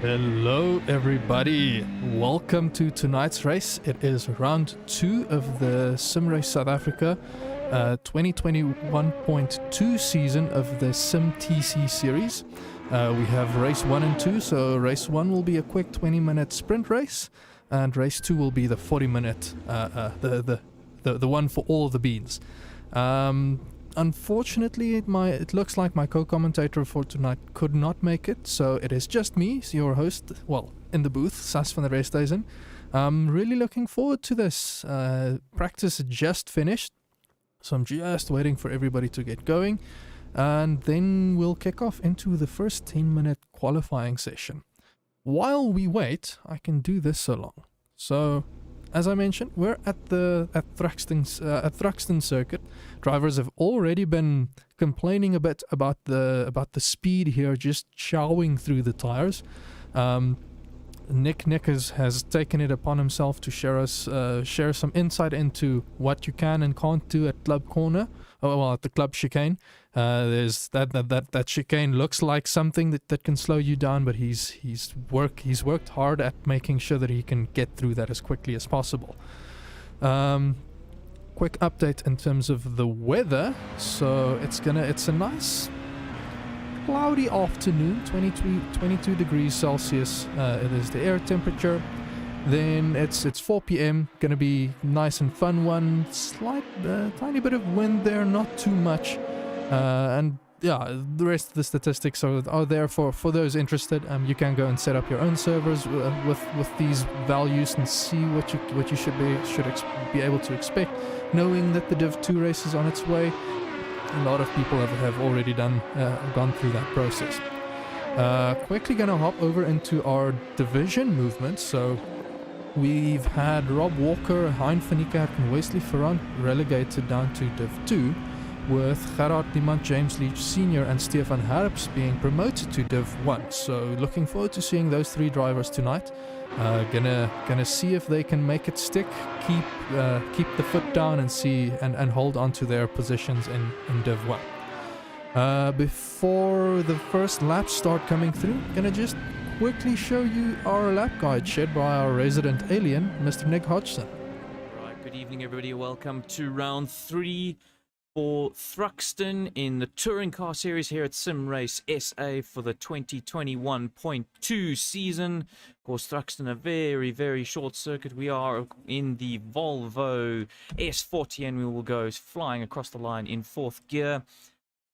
Hello everybody, welcome to tonight's race. It is round 2 of the Sim Race South Africa 2021.2 season of the SimTC series. We have race 1 and 2, so race 1 will be a quick 20-minute sprint race, and race 2 will be the 40-minute, the one for all of the beans. Unfortunately, it looks like my co-commentator for tonight could not make it, so it is just me, your host, well, in the booth, Sas van der Resthuizen. I'm really looking forward to this. Practice just finished, so I'm just waiting for everybody to get going, and then we'll kick off into the first 10-minute qualifying session. While we wait, I can do this so long. So, as I mentioned, we're at Thruxton circuit. Drivers have already been complaining a bit about the speed here, just chowing through the tires. Nick has taken it upon himself to share some insight into what you can and can't do at Club Corner. Oh well, at the Club Chicane. There's that chicane looks like something that can slow you down, but he's worked hard at making sure that he can get through that as quickly as possible. Quick update in terms of the weather. So it's a nice cloudy afternoon, 22 degrees Celsius. It is the air temperature. Then it's 4 p.m. Gonna be nice and fun one. Slight tiny bit of wind there, not too much. And yeah, the rest of the statistics are there for those interested. You can go and set up your own servers with these values and see what you should be able to expect, knowing that the Div1 race is on its way. A lot of people have already gone through that process. Quickly gonna hop over into our division movement. So we've had Rob Walker, Hein van Niekerk and Wesley Ferrand relegated down to Div2, with Gerard Niemand, James Leach Sr. and Stefan Harps being promoted to Div1. So looking forward to seeing those three drivers tonight. Gonna see if they can make it stick, keep the foot down and see and hold on to their positions in Div1. Before the first laps start coming through, gonna just quickly show you our lap guide shared by our resident alien, Mr. Nick Hodgson. Right, good evening everybody, welcome to round 3 for Thruxton in the touring car series here at Sim Race SA for the 2021.2 season. Of course, Thruxton, a very, very short circuit. We are in the Volvo S40 and we will go flying across the line in 4th gear.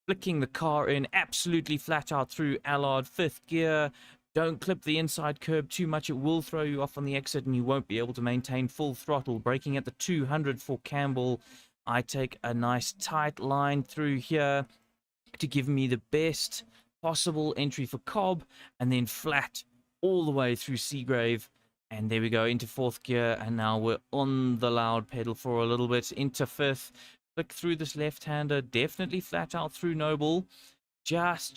Flicking the car in absolutely flat out through Allard, 5th gear. Don't clip the inside curb too much, it will throw you off on the exit and you won't be able to maintain full throttle. Braking at the 200 for Campbell. I take a nice tight line through here to give me the best possible entry for Cobb, and then flat all the way through Seagrave. And there we go, into 4th gear, and now we're on the loud pedal for a little bit, into 5th. Flick through this left-hander, definitely flat out through Noble. Just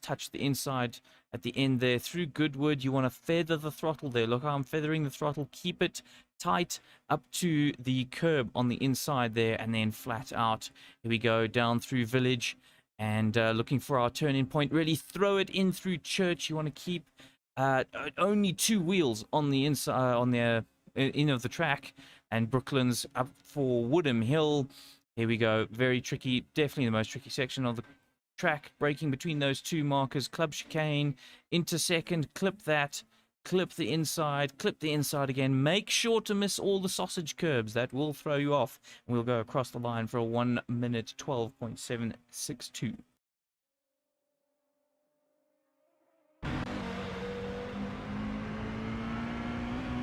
touch the inside at the end there through Goodwood. You want to feather the throttle there. Look how I'm feathering the throttle. Keep it tight up to the curb on the inside there, and then flat out. Here we go down through Village, and looking for our turn-in point. Really throw it in through Church. You want to keep only 2 wheels on the inside, on the in of the track, and Brooklands up for Woodham Hill. Here we go. Very tricky. Definitely the most tricky section of the track. Braking between those 2 markers. Club Chicane into 2nd. Clip that. Clip the inside again. Make sure to miss all the sausage curbs. That will throw you off. We'll go across the line for a 1 minute 12.762.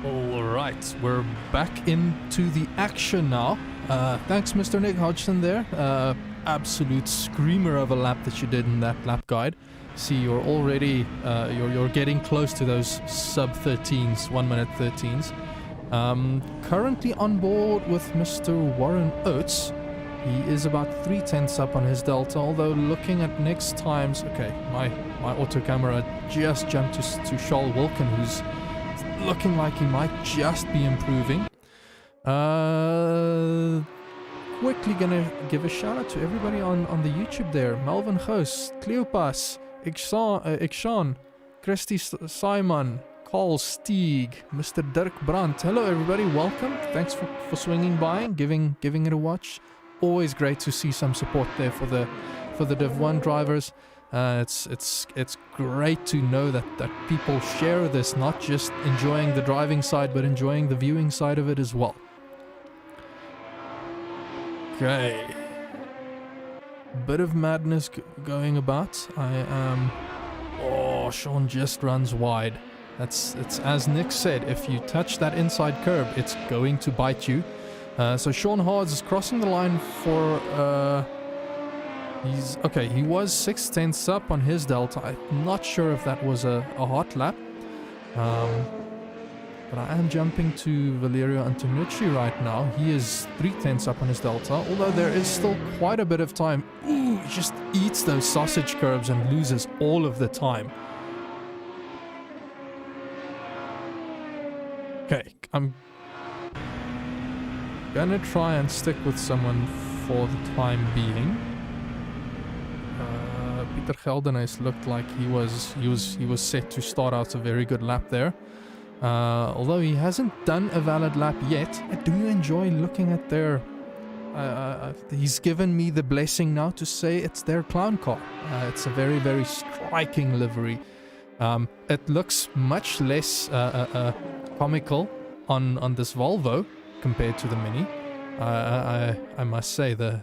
Alright, we're back into the action now. Thanks Mr. Nick Hodgson there. Absolute screamer of a lap that you did in that lap guide. See, you're already you're getting close to those sub 13s, 1 minute 13s. Currently on board with Mr. Warren Oates. He is about 3/10 up on his delta, although looking at next times, okay, my auto camera just jumped to Charles Wilkin, who's looking like he might just be improving. Quickly gonna give a shout out to everybody on the YouTube there. Melvin Goos, Cleopas, Ikshan, Christy Simon, Carl Steeg, Mr. Dirk Brandt. Hello everybody, welcome. Thanks for swinging by and giving it a watch. Always great to see some support there for the Div1 drivers. It's great to know that people share this, not just enjoying the driving side, but enjoying the viewing side of it as well. Okay. Bit of madness going about. Oh, Sean just runs wide. It's as Nick said, if you touch that inside curb, it's going to bite you. So Sean Hards is crossing the line for... he was 6/10 up on his delta. I'm not sure if that was a hot lap. But I am jumping to Valerio Antonucci right now. He is 3/10 up on his delta, although there is still quite a bit of time. Ooh, he just eats those sausage curbs and loses all of the time. Okay, I'm gonna try and stick with someone for the time being. Peter Geldenhuis looked like he was set to start out a very good lap there. Although he hasn't done a valid lap yet, I do enjoy looking at their... he's given me the blessing now to say it's their clown car. It's a very, very striking livery. It looks much less comical on this Volvo compared to the Mini. I must say the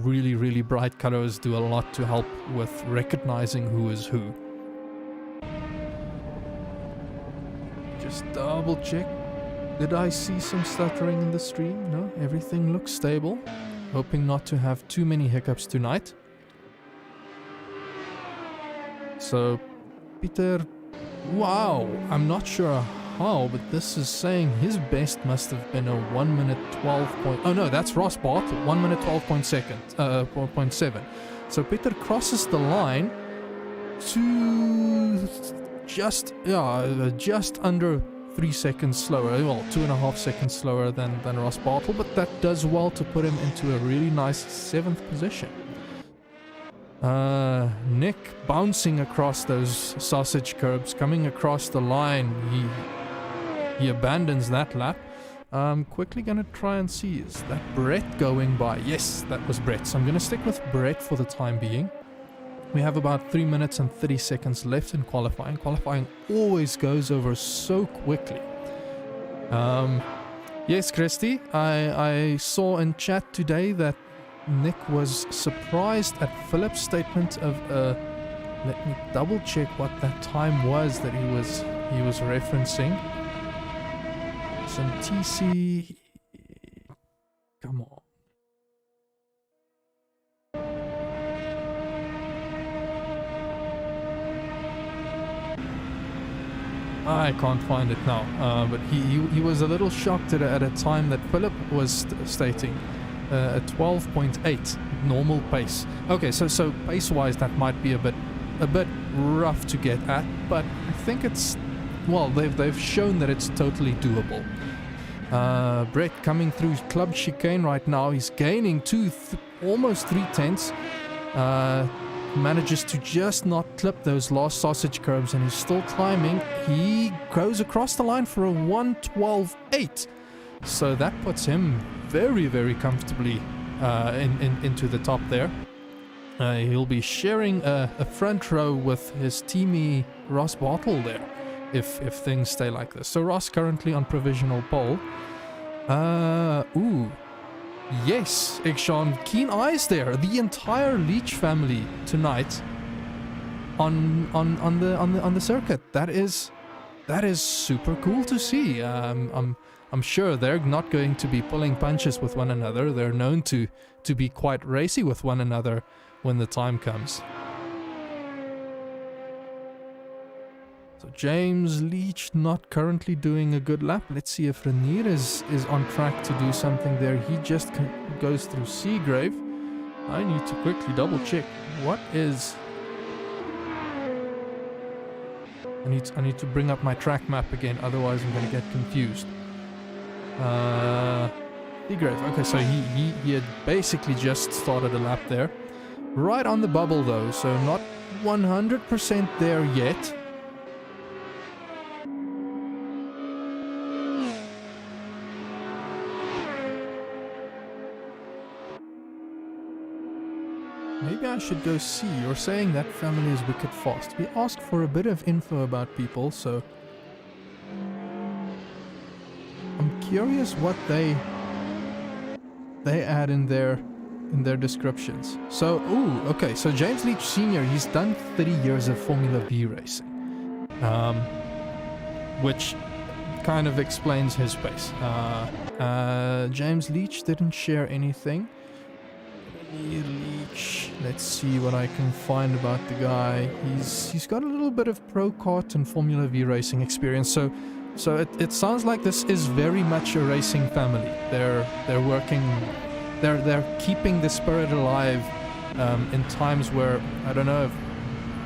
really, really bright colors do a lot to help with recognizing who is who. Just double check. Did I see some stuttering in the stream? No, everything looks stable. Hoping not to have too many hiccups tonight. So, Peter, wow, I'm not sure how, but this is saying his best must have been a 1 minute 12 point... Oh no, that's Ross Bart, 1 minute 12.7. So Peter crosses the line to just under 3 seconds slower, well, 2.5 seconds slower than Ross Bartle, but that does well to put him into a really nice 7th position. Nick bouncing across those sausage curbs, coming across the line, he abandons that lap. Quickly gonna try and see, is that Brett going by? Yes, that was Brett, so I'm gonna stick with Brett for the time being. We have about 3 minutes and 30 seconds left in qualifying. Qualifying always goes over so quickly. Yes, Christy, I saw in chat today that Nick was surprised at Philip's statement of let me double check what that time was that he was referencing. SimTC, come on. I can't find it now, but he was a little shocked at a time that Philip was stating, a 12.8 normal pace. Okay, so pace-wise that might be a bit rough to get at, but I think it's, well, they've shown that it's totally doable. Brett coming through club chicane right now. He's gaining almost 3/10. Manages to just not clip those last sausage curbs, and he's still climbing. He goes across the line for a 1:12.8. So that puts him very, very comfortably into the top there. He'll be sharing a front row with his teammate Ross Bartle there, if things stay like this. So Ross currently on provisional pole. Yes, Ikshan, keen eyes there. The entire Leach family tonight on the circuit. That is super cool to see. I'm sure they're not going to be pulling punches with one another. They're known to be quite racy with one another when the time comes. So James Leach not currently doing a good lap. Let's see if Renier is on track to do something there. He just goes through Seagrave. I need to quickly double check. What is... I need to bring up my track map again, otherwise I'm going to get confused. Seagrave. Okay, so he had basically just started a lap there. Right on the bubble though, so not 100% there yet. I should go see. You're saying that family is wicked fast. We asked for a bit of info about people, so I'm curious what they add in their descriptions. So, okay. So James Leach Sr., he's done 30 years of Formula V racing, which kind of explains his pace. James Leach didn't share anything. Leach, let's see what I can find about the guy. He's got a little bit of pro kart and Formula V racing experience. So it sounds like this is very much a racing family. They're working. They're keeping the spirit alive in times where I don't know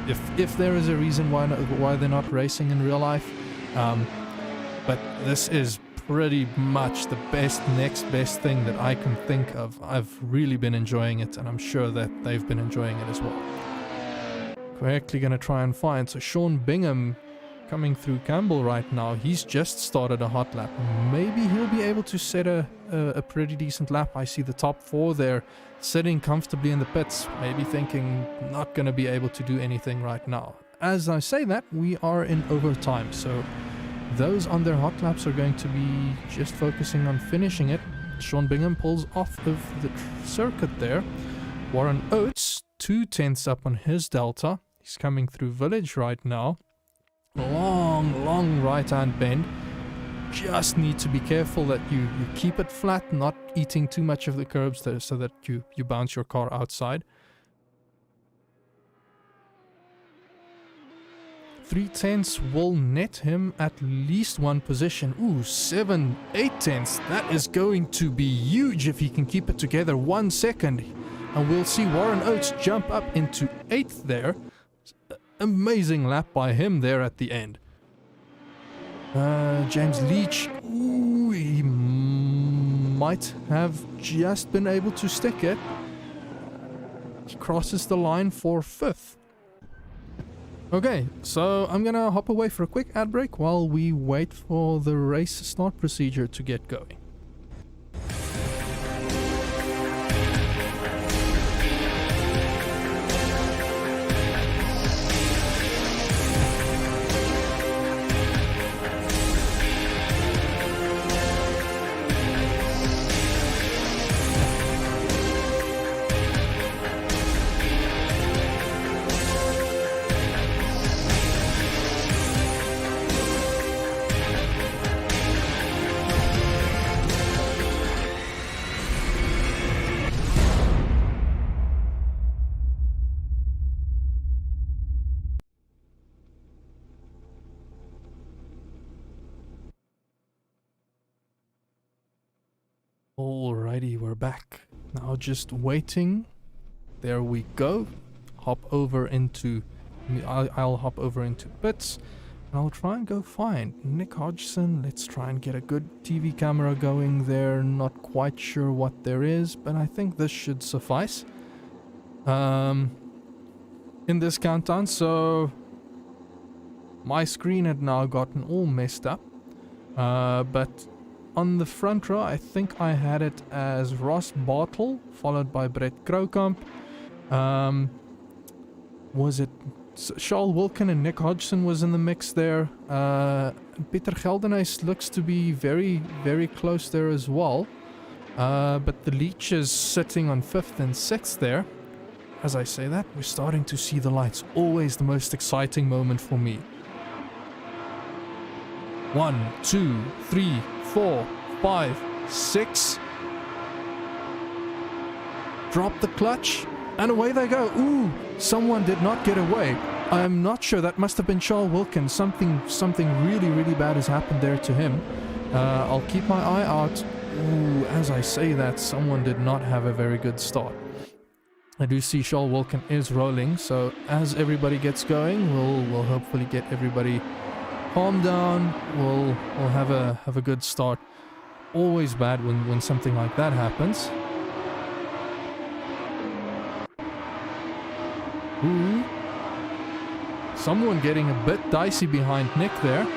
if there is a reason why they're not racing in real life, but this is pretty much the next best thing that I can think of. I've really been enjoying it, and I'm sure that they've been enjoying it as well. Quickly gonna try and find. So Sean Bingham coming through Campbell right now. He's just started a hot lap. Maybe he'll be able to set a pretty decent lap. I see the top 4 there sitting comfortably in the pits, maybe thinking not going to be able to do anything right now. As I say that, we are in overtime, so those on their hot laps are going to be just focusing on finishing it. Sean Bingham pulls off of the circuit there. Warren Oates, 2/10 up on his delta. He's coming through Village right now. Long right-hand bend. Just need to be careful that you keep it flat, not eating too much of the curbs there, so that you bounce your car outside. 3/10 will net him at least 1 position. 7/8. That is going to be huge if he can keep it together. 1 second. And we'll see Warren Oates jump up into 8th there. Amazing lap by him there at the end. James Leach, he might have just been able to stick it. He crosses the line for 5th. Okay, so I'm gonna hop away for a quick ad break while we wait for the race start procedure to get going. Alrighty, we're back. Now just waiting. There we go. I'll hop over into pits. And I'll try and go find Nick Hodgson. Let's try and get a good TV camera going there. Not quite sure what there is, but I think this should suffice. In this countdown, so my screen had now gotten all messed up. But on the front row, I think I had it as Ross Bartle, followed by Brett Kroukamp. Was it Charles Wilkin and Nick Hodgson was in the mix there. Peter Geldenhuis looks to be very, very close there as well. But the Leach is sitting on 5th and 6th there. As I say that, we're starting to see the lights. Always the most exciting moment for me. 1, 2, 3, 4, 5, 6. Drop the clutch. And away they go. Ooh, someone did not get away. I'm not sure. That must have been Charles Wilkins. Something really, really bad has happened there to him. I'll keep my eye out. Ooh, as I say that, someone did not have a very good start. I do see Charles Wilkins is rolling. So as everybody gets going, we'll hopefully get everybody calmed down. We'll have a good start. Always bad when something like that happens. Ooh. Someone getting a bit dicey behind Nick there.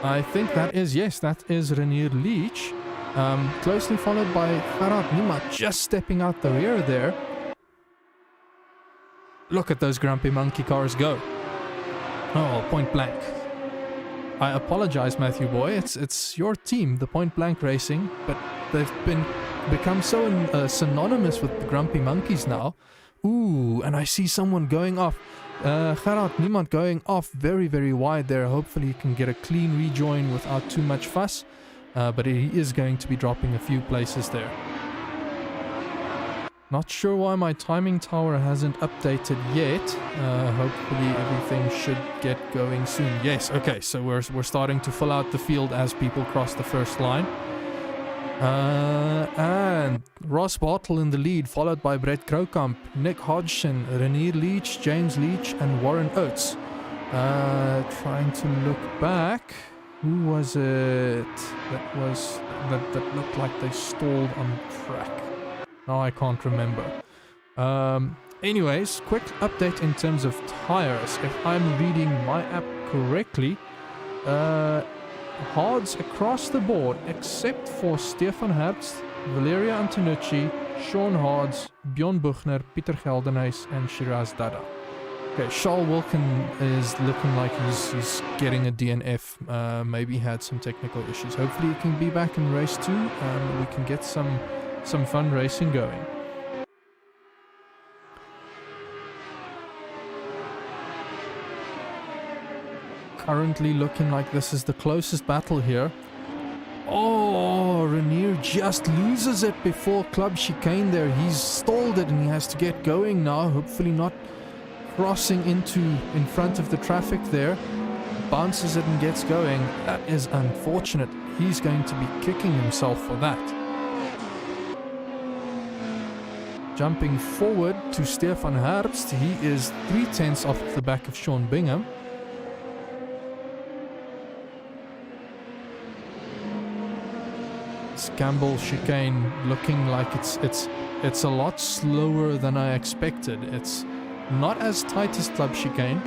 I think that is Renier Leach. Closely followed by Farad Nima just stepping out the rear there. Look at those grumpy monkey cars go. Oh, point blank. I apologize, Matthew Boy. It's your team, the Point Blank Racing, but they've become so synonymous with the grumpy monkeys now. Ooh, and I see someone going off. Gerard Niemand going off very, very wide there. Hopefully he can get a clean rejoin without too much fuss. But he is going to be dropping a few places there. Not sure why my timing tower hasn't updated yet. Hopefully everything should get going soon. Yes, okay, so we're starting to fill out the field as people cross the first line. And Ross Bartle in the lead, followed by Brett Krokamp, Nick Hodgson, Renier Leach, James Leach, and Warren Oates. Trying to look back. Who was it that looked like they stalled on track? No, I can't remember. Anyways, quick update in terms of tires. If I'm reading my app correctly, hards across the board except for Stefan Herbst, Valeria Antonucci, Sean Hards, Bjorn Buchner, Pieter Geldenhuis, and Shiraz Dada. Okay, Charles Wilkin is looking like he's getting a DNF. Maybe he had some technical issues. Hopefully he can be back in race 2 and we can get some fun racing going. Currently looking like this is the closest battle here. Oh, Renier just loses it before Club Chicane there. He's stalled it and he has to get going now. Hopefully not crossing in front of the traffic there. Bounces it and gets going. That is unfortunate. He's going to be kicking himself for that. Jumping forward to Stefan Herbst. He is 3/10 off the back of Sean Bingham. Campbell chicane looking like it's a lot slower than I expected. It's not as tight as Club Chicane,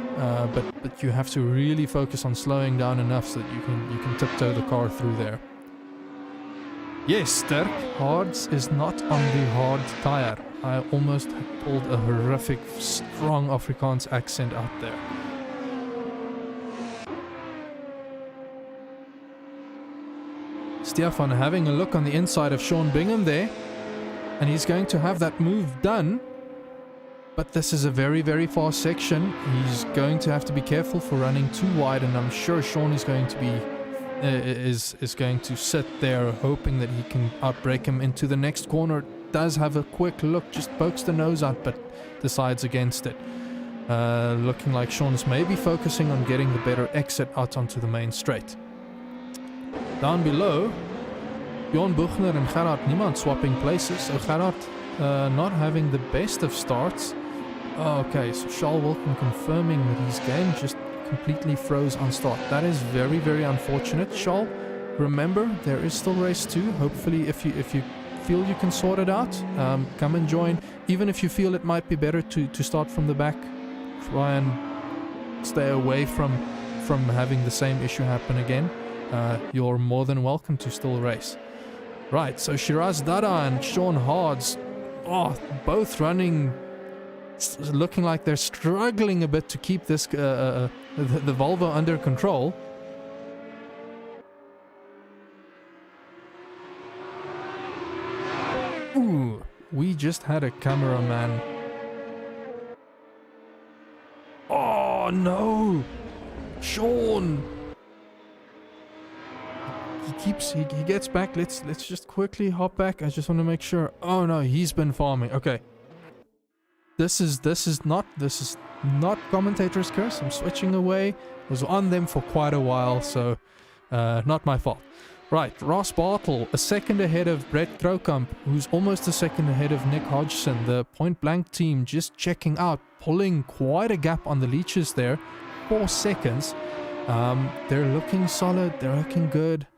but you have to really focus on slowing down enough so that you can tiptoe the car through there. Yes, Dirk, Hards is not on the hard tire. I almost pulled a horrific, strong Afrikaans accent out there. Stefan having a look on the inside of Sean Bingham there, and he's going to have that move done, but this is a very, very fast section. He's going to have to be careful for running too wide, and I'm sure Sean is going to be is going to sit there hoping that he can outbrake him into the next corner. Does have a quick look, just pokes the nose out, but decides against it. Looking like Sean's maybe focusing on getting the better exit out onto the main straight. Down below, Bjorn Buchner and Gerard Niemand swapping places. So Gerard not having the best of starts. Okay, so Charles Wilkin confirming that his game just completely froze on start. That is very, very unfortunate. Charles, remember, there is still race 2. Hopefully, if you feel you can sort it out, come and join. Even if you feel it might be better to start from the back, try and stay away from having the same issue happen again. You're more than welcome to still race. Right, so Shiraz Dada and Sean Hards, both running, looking like they're struggling a bit to keep this the Volvo under control. Ooh, we just had a cameraman. Oh no, Sean. He gets back. Let's just quickly hop back. I just want to make sure. Oh no, he's been farming. Okay. This is not commentator's curse. I'm switching away. Was on them for quite a while, so not my fault. Right, Ross Bartle, a second ahead of Brett Krokamp, who's almost a second ahead of Nick Hodgson. The Point Blank team just checking out, pulling quite a gap on the leeches there. 4 seconds. They're looking solid. They're looking good.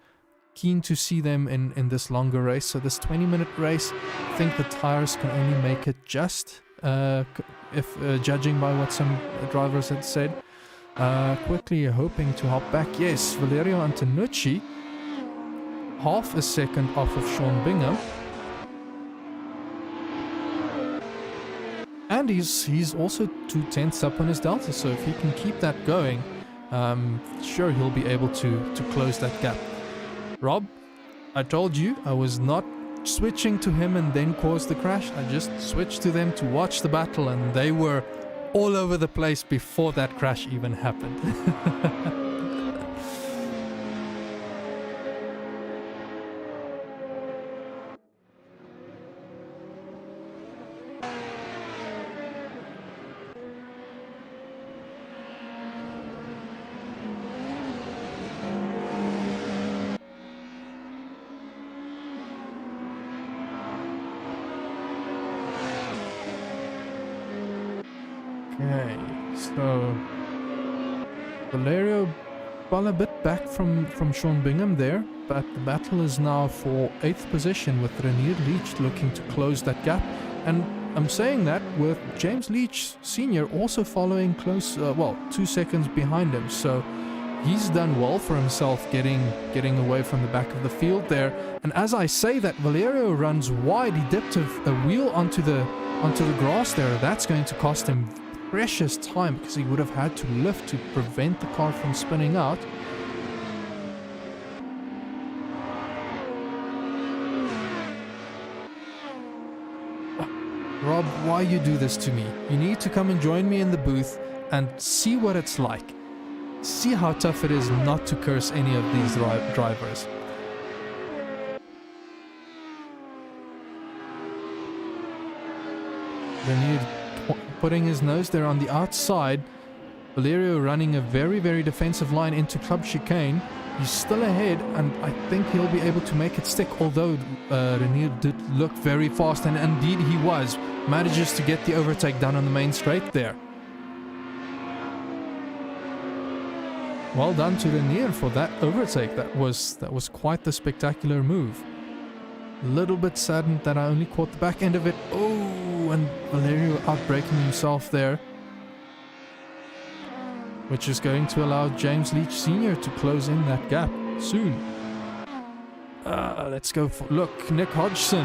Keen to see them in this longer race. So this 20-minute race, I think the tires can only make it just, if judging by what some drivers had said. Quickly hoping to hop back. Yes, Valerio Antonucci, half a second off of Sean Bingham. And he's also 2/10 up on his delta, so if he can keep that going, sure, he'll be able to close that gap. Rob, I told you I was not switching to him and then caused the crash. I just switched to them to watch the battle, and they were all over the place before that crash even happened. Okay, so Valerio fell a bit back from Sean Bingham there, but the battle is now for 8th position with Renier Leach looking to close that gap. And I'm saying that with James Leach Sr. also following close, 2 seconds behind him. So he's done well for himself getting away from the back of the field there. And as I say that, Valerio runs wide. He dipped a wheel onto the grass there. That's going to cost him precious time because he would have had to lift to prevent the car from spinning out. Rob, why you do this to me? You need to come and join me in the booth and see what it's like. See how tough it is not to curse any of these drivers. Renier putting his nose there on the outside. Valerio running a very, very defensive line into Club Chicane. He's still ahead, and I think he'll be able to make it stick, although Renier did look very fast, and indeed he was. Manages to get the overtake done on the main straight there. Well done to Renier for that overtake. That was quite the spectacular move. A little bit saddened that I only caught the back end of it. Oh, and Valerio outbraking himself there, which is going to allow James Leach Sr. to close in that gap soon. Let's go for... Look, Nick Hodgson,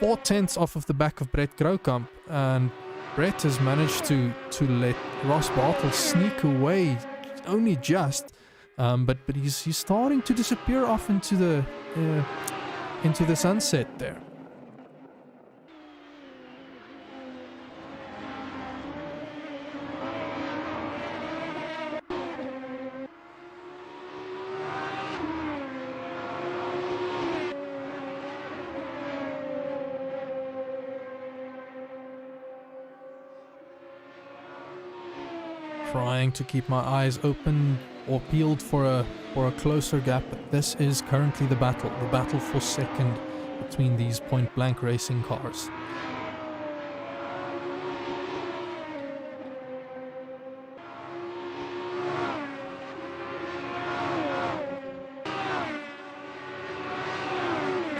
4/10 off of the back of Brett Graukamp, and Brett has managed to let Ross Bartle sneak away only just, but he's starting to disappear off into the sunset there. Trying to keep my eyes open or peeled for a closer gap, but this is currently the battle for second between these point-blank racing cars.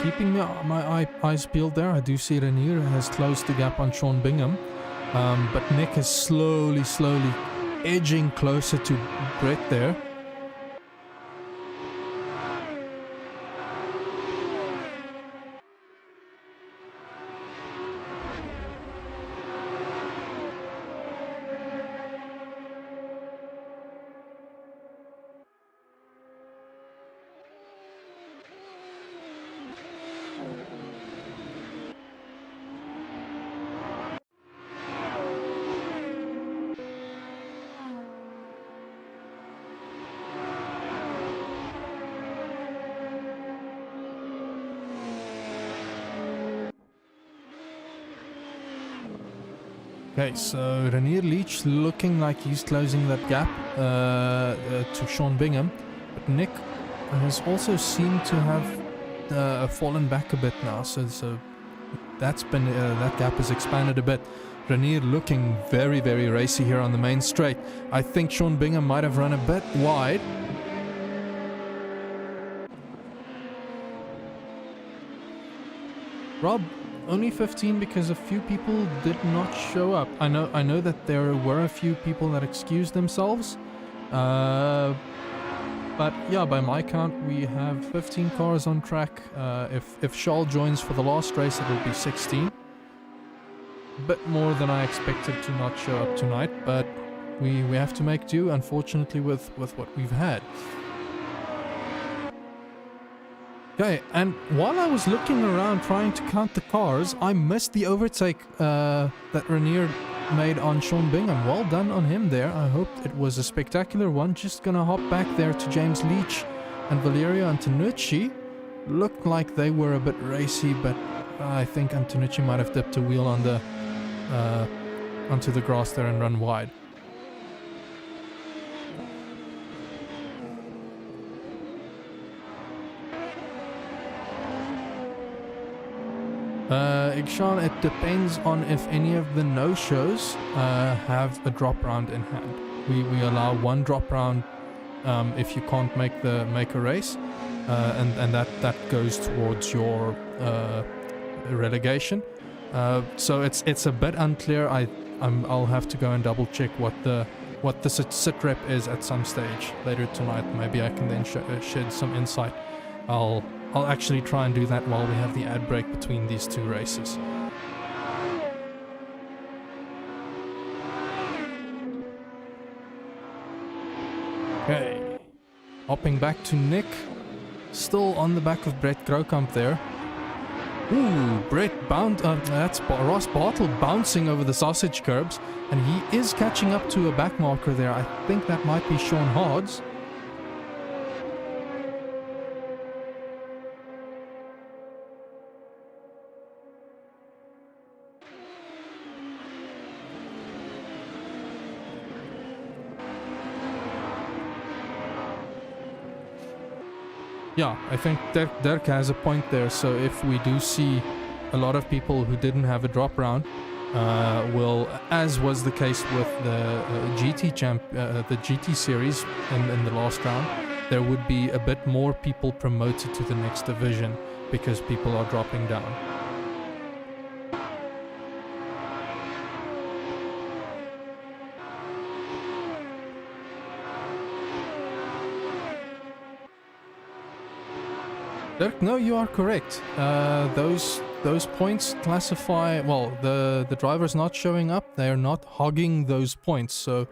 Keeping my eyes peeled there, I do see Renier has closed the gap on Sean Bingham, but Nick is slowly edging closer to Brett there. Okay, so Renier Leach looking like he's closing that gap to Sean Bingham, but Nick has also seemed to have fallen back a bit now, so that's been that gap has expanded a bit. Renier looking very, very racy here on the main straight. I think Sean Bingham might have run a bit wide. Rob, only 15 because a few people did not show up. I know that there were a few people that excused themselves. But yeah, by my count, we have 15 cars on track. If Charles joins for the last race, it will be 16. bit more than I expected to not show up tonight, but we have to make do, unfortunately, with what we've had. Okay, and while I was looking around trying to count the cars, I missed the overtake that Renier made on Sean Bingham. Well done on him there. I hope it was a spectacular one. Just gonna hop back there to James Leach and Valerio Antonucci. Looked like they were a bit racy, but I think Antonucci might have dipped a wheel on the onto the grass there and run wide. Ikshan, it depends on if any of the no-shows have a drop round in hand. We allow one drop round if you can't make a race, and that goes towards your relegation. So it's a bit unclear. I'll have to go and double check what the sit rep is at some stage later tonight. Maybe I can then shed some insight. I'll actually try and do that while we have the ad break between these two races. Okay, hopping back to Nick, still on the back of Brett Grokamp there. Ooh, Brett that's Ross Bartle bouncing over the sausage curbs, and he is catching up to a back marker there. I think that might be Sean Hodds. Yeah, I think Dirk has a point there. So if we do see a lot of people who didn't have a drop round, will, as was the case with the the GT series in the last round, there would be a bit more people promoted to the next division because people are dropping down. Dirk, no, you are correct. Those points classify, well, the driver's not showing up, they're not hogging those points, so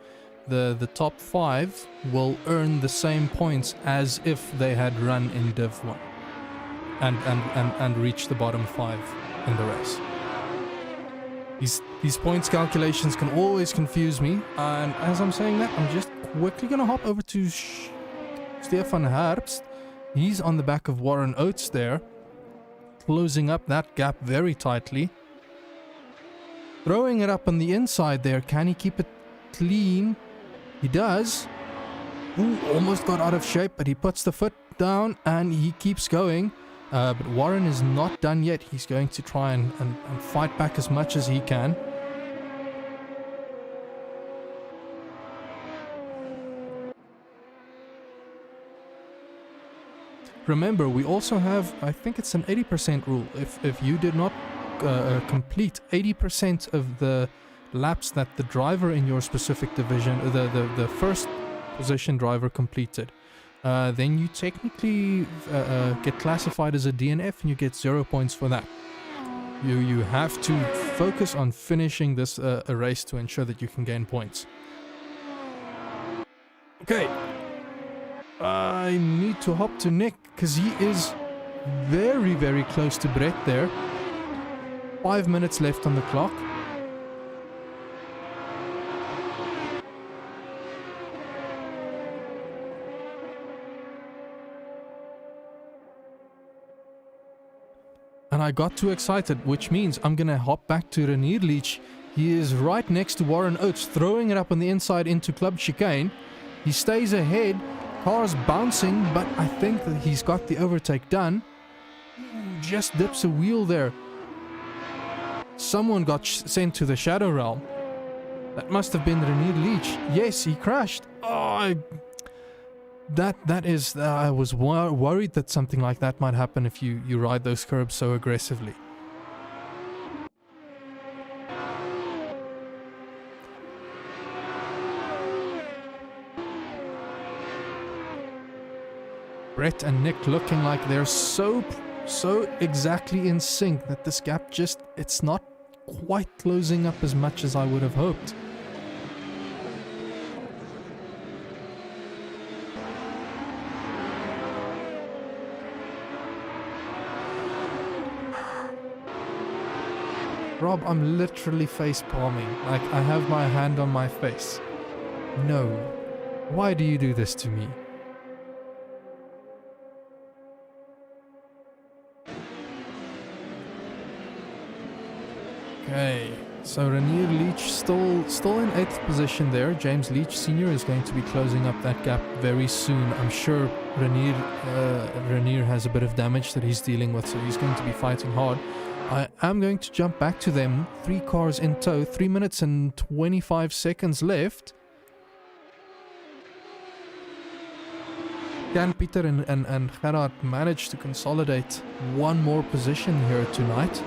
the top 5 will earn the same points as if they had run in Div1 and reached the bottom 5 in the race. These points calculations can always confuse me, and as I'm saying that, I'm just quickly gonna hop over to Stefan Herbst. He's on the back of Warren Oates there, closing up that gap very tightly. Throwing it up on the inside there. Can he keep it clean? He does. Ooh, almost got out of shape, but he puts the foot down and he keeps going. But Warren is not done yet. He's going to try and fight back as much as he can. Remember, we also have, I think it's an 80% rule. If you did not complete 80% of the laps that the driver in your specific division, the first position driver completed, then you technically get classified as a DNF and you get 0 points for that. You have to focus on finishing this a race to ensure that you can gain points. Okay. I need to hop to Nick because he is very, very close to Brett there. 5 minutes left on the clock. And I got too excited, which means I'm gonna hop back to Renier Leach. He is right next to Warren Oates, throwing it up on the inside into Club Chicane. He stays ahead. Car's bouncing, but I think that he's got the overtake done. Just dips a wheel there. Someone got sent to the Shadow Realm. That must have been Renier Leach. Yes, he crashed. Oh, that is... I was worried that something like that might happen if you ride those curbs so aggressively. Brett and Nick looking like they're so exactly in sync that this gap just, it's not quite closing up as much as I would have hoped. Rob, I'm literally face palming. Like, I have my hand on my face. No. Why do you do this to me? Okay, so Rainier Leach still in 8th position there. James Leach Sr. is going to be closing up that gap very soon. I'm sure Rainier has a bit of damage that he's dealing with, so he's going to be fighting hard. I am going to jump back to them. 3 cars in tow, 3 minutes and 25 seconds left. Can Peter and Gerard manage to consolidate one more position here tonight?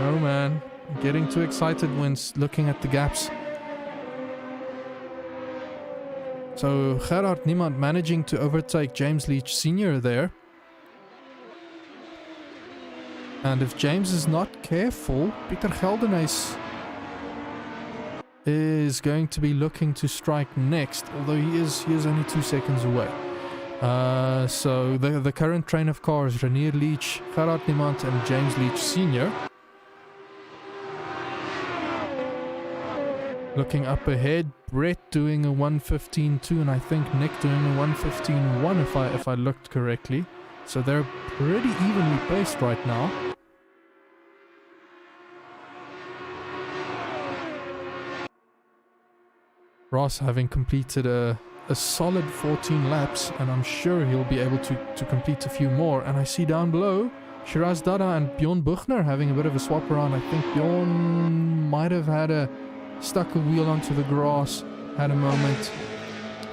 Oh man, I'm getting too excited when looking at the gaps. So Gerard Niemand managing to overtake James Leach Sr. there. And if James is not careful, Peter Geldenhuys is going to be looking to strike next, although he is only 2 seconds away. So the current train of cars, Rainier Leach, Gerard Niemand and James Leach Sr. Looking up ahead, Brett doing a 1:15.2 and I think Nick doing a 1:15.1 if I looked correctly. So they're pretty evenly paced right now. Ross having completed a solid 14 laps, and I'm sure he'll be able to complete a few more. And I see down below Shiraz Dada and Bjorn Buchner having a bit of a swap around. I think Bjorn might have had stuck a wheel onto the grass, had a moment.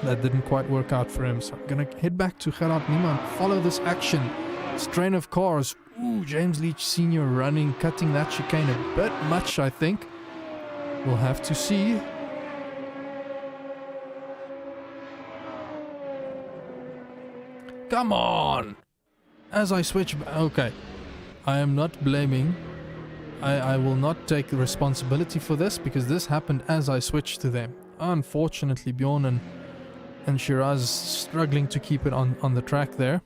That didn't quite work out for him. So I'm gonna head back to Gerard Niemand, follow this action. This train of cars. Ooh, James Leach Sr. running, cutting that chicane a bit much, I think. We'll have to see. Come on! As I switch... Okay. I am not blaming. I will not take responsibility for this, because this happened as I switched to them. Unfortunately, Bjorn and Shiraz struggling to keep it on the track there.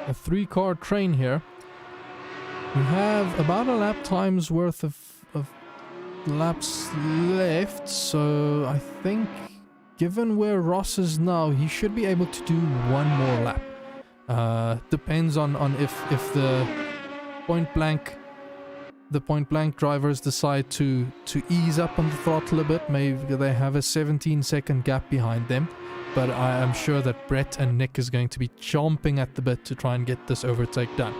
A 3-car train here. We have about a lap time's worth of laps left, so I think given where Ross is now, he should be able to do one more lap. Depends on if the point blank drivers decide to ease up on the throttle a bit. Maybe they have a 17-second gap behind them, but I am sure that Brett and Nick is going to be chomping at the bit to try and get this overtake done.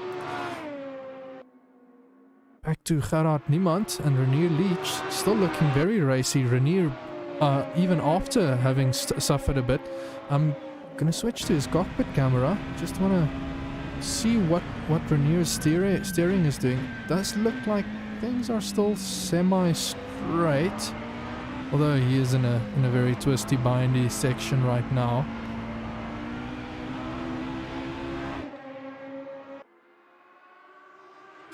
Back to Gerard Niemand and Rainier Leach, still looking very racy. Rainier, even after having suffered a bit. I'm gonna switch to his cockpit camera. Just wanna see what Rainier's steering is doing. Does look like things are still semi-straight, although he is in a very twisty, bindy section right now.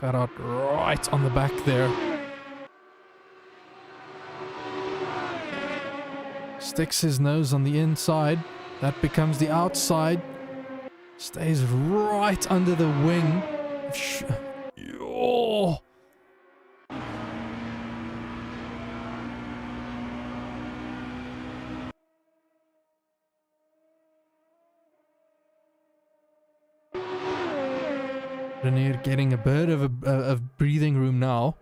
Gerard right on the back there. Sticks his nose on the inside. That becomes the outside. Stays right under the wing. Oh. Rainier getting a bit of breathing room now.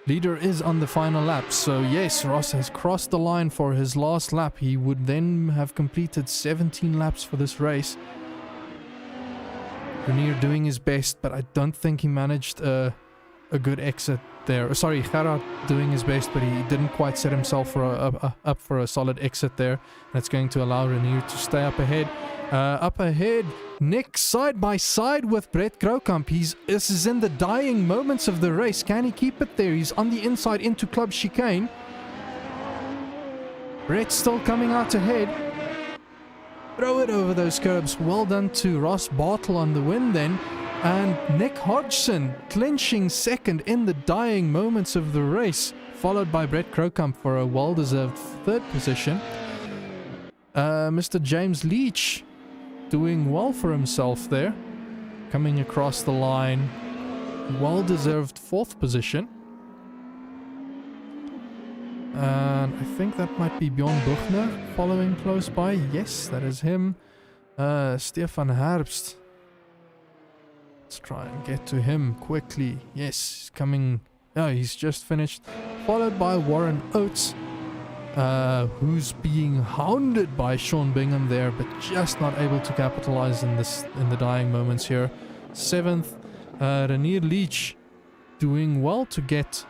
Leader is on the final lap, so yes, Ross has crossed the line for his last lap. He would then have completed 17 laps for this race. Rainier doing his best, but I don't think he managed a good exit there. Sorry, Gerard doing his best, but he didn't quite set himself for up for a solid exit there. That's going to allow Renier to stay up ahead. Up ahead, Nick side by side with Brett Grokamp. This is in the dying moments of the race. Can he keep it there? He's on the inside into Club Chicane. Brett still coming out ahead. Throw it over those curbs. Well done to Ross Bartle on the win then. And Nick Hodgson clinching second in the dying moments of the race, followed by Brett Grokamp for a well-deserved third position. Mr. James Leach doing well for himself there, coming across the line, well-deserved fourth position. And I think that might be Bjorn Buchner following close by. Yes, that is him. Stefan Herbst. Let's try and get to him quickly. Yes, he's coming. Oh, he's just finished. Followed by Warren Oates, who's being hounded by Sean Bingham there, but just not able to capitalize in the dying moments here. Seventh, Renier Leach doing well to get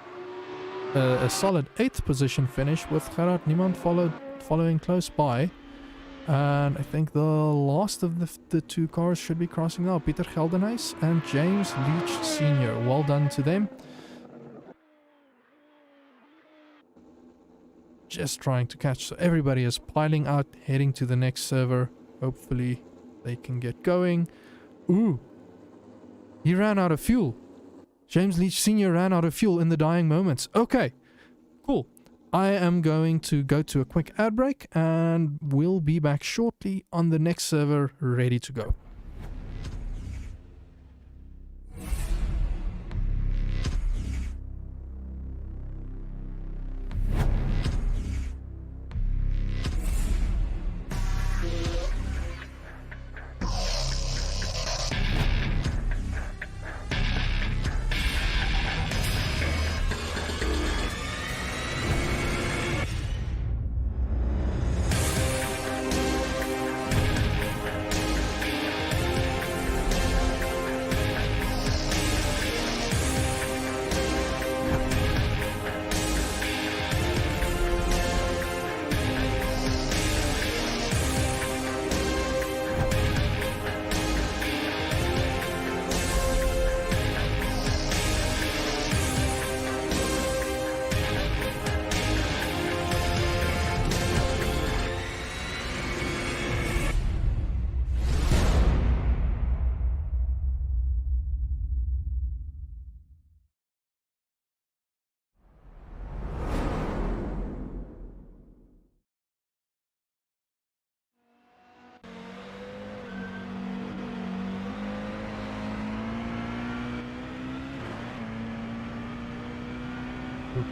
a solid 8th position finish, with Gerard Niemand following close by. And I think the last of the two cars should be crossing now. Peter Geldenhuis and James Leach Sr. Well done to them. Just trying to catch. So everybody is piling out, heading to the next server. Hopefully they can get going. Ooh. He ran out of fuel. James Leach Sr. ran out of fuel in the dying moments. Okay. Cool. I am going to go to a quick ad break, and we'll be back shortly on the next server, ready to go.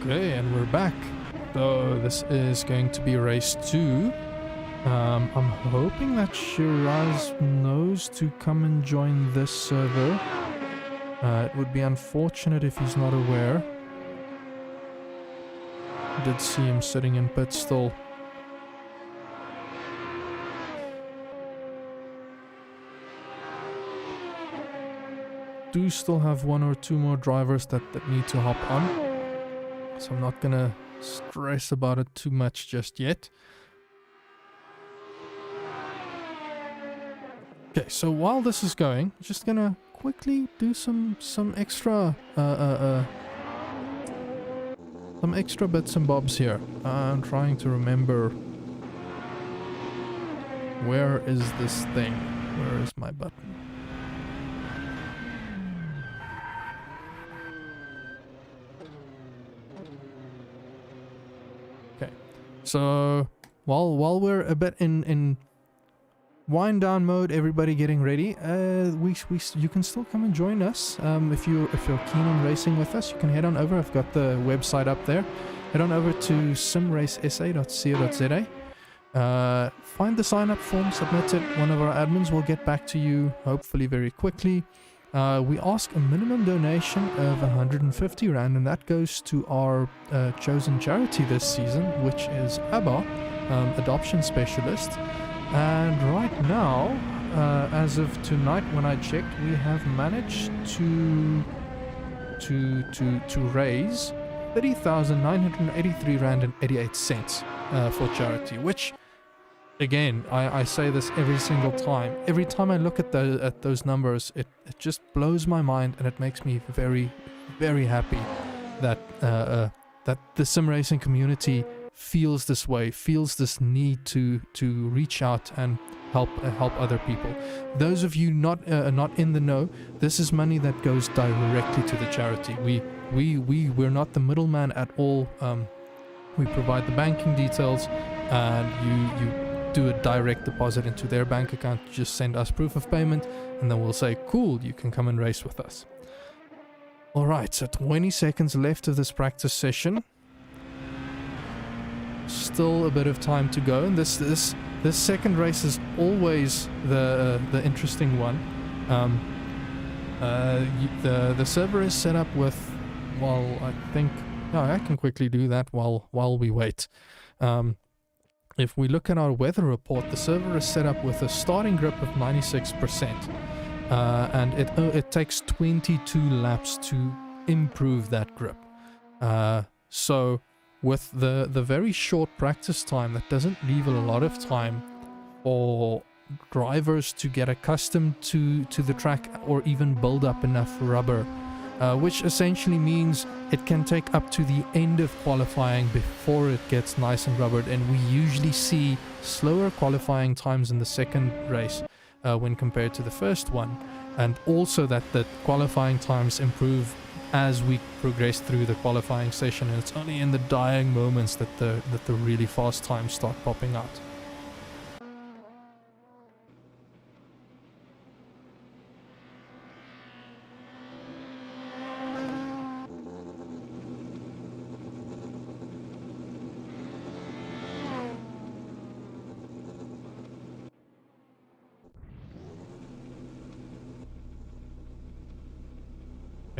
Okay, and we're back. So this is going to be race 2. I'm hoping that Shiraz knows to come and join this server. It would be unfortunate if he's not aware. I did see him sitting in pit still. Do still have 1 or 2 more drivers that need to hop on. So I'm not gonna stress about it too much just yet. Okay, so while this is going, just gonna quickly do some extra bits and bobs here. I'm trying to remember, where is this thing? Where is my button? So while we're a bit in wind down mode, everybody getting ready, you can still come and join us. If you're keen on racing with us, you can head on over. I've got the website up there. Head on over to simracesa.co.za. Find the sign up form, submit it. One of our admins will get back to you, hopefully very quickly. We ask a minimum donation of 150 Rand, and that goes to our chosen charity this season, which is Abba, Adoption Specialist. And right now, as of tonight when I checked, we have managed to to raise 30,983 rand and 88 cents for charity, which, again, I say this every single time. Every time I look at those numbers, it just blows my mind, and it makes me very, very happy that that the sim racing community feels this way, feels this need to reach out and help other people. Those of you not in the know, this is money that goes directly to the charity. We're not the middleman at all. We provide the banking details, and you do a direct deposit into their bank account. Just send us proof of payment, and then we'll say, cool, you can come and race with us. Alright, so 20 seconds left of this practice session. Still a bit of time to go, and this second race is always the interesting one. The server is set up with, well, I think, no, I can quickly do that while we wait. If we look at our weather report, the server is set up with a starting grip of 96%, and it takes 22 laps to improve that grip. So with the very short practice time, that doesn't leave a lot of time for drivers to get accustomed to the track or even build up enough rubber, which essentially means it can take up to the end of qualifying before it gets nice and rubbered, and we usually see slower qualifying times in the second race when compared to the first one, and also that the qualifying times improve as we progress through the qualifying session, and it's only in the dying moments that the really fast times start popping out.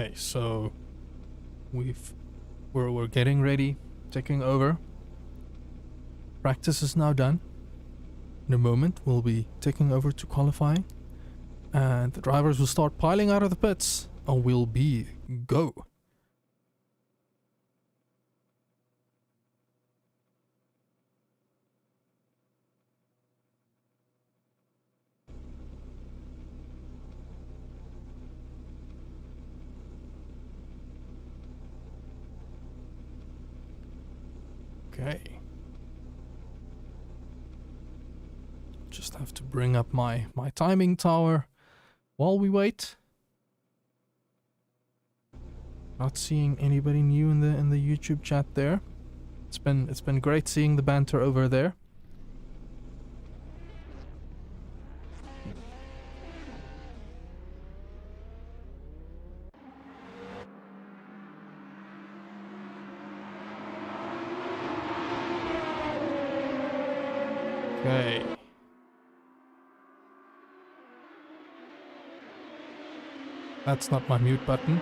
Okay, so we're getting ready, taking over. Practice is now done. In a moment, we'll be taking over to qualifying, and the drivers will start piling out of the pits, and we'll be go. Okay. Just have to bring up my timing tower while we wait. Not seeing anybody new in the YouTube chat there. It's been great seeing the banter over there. Okay. That's not my mute button.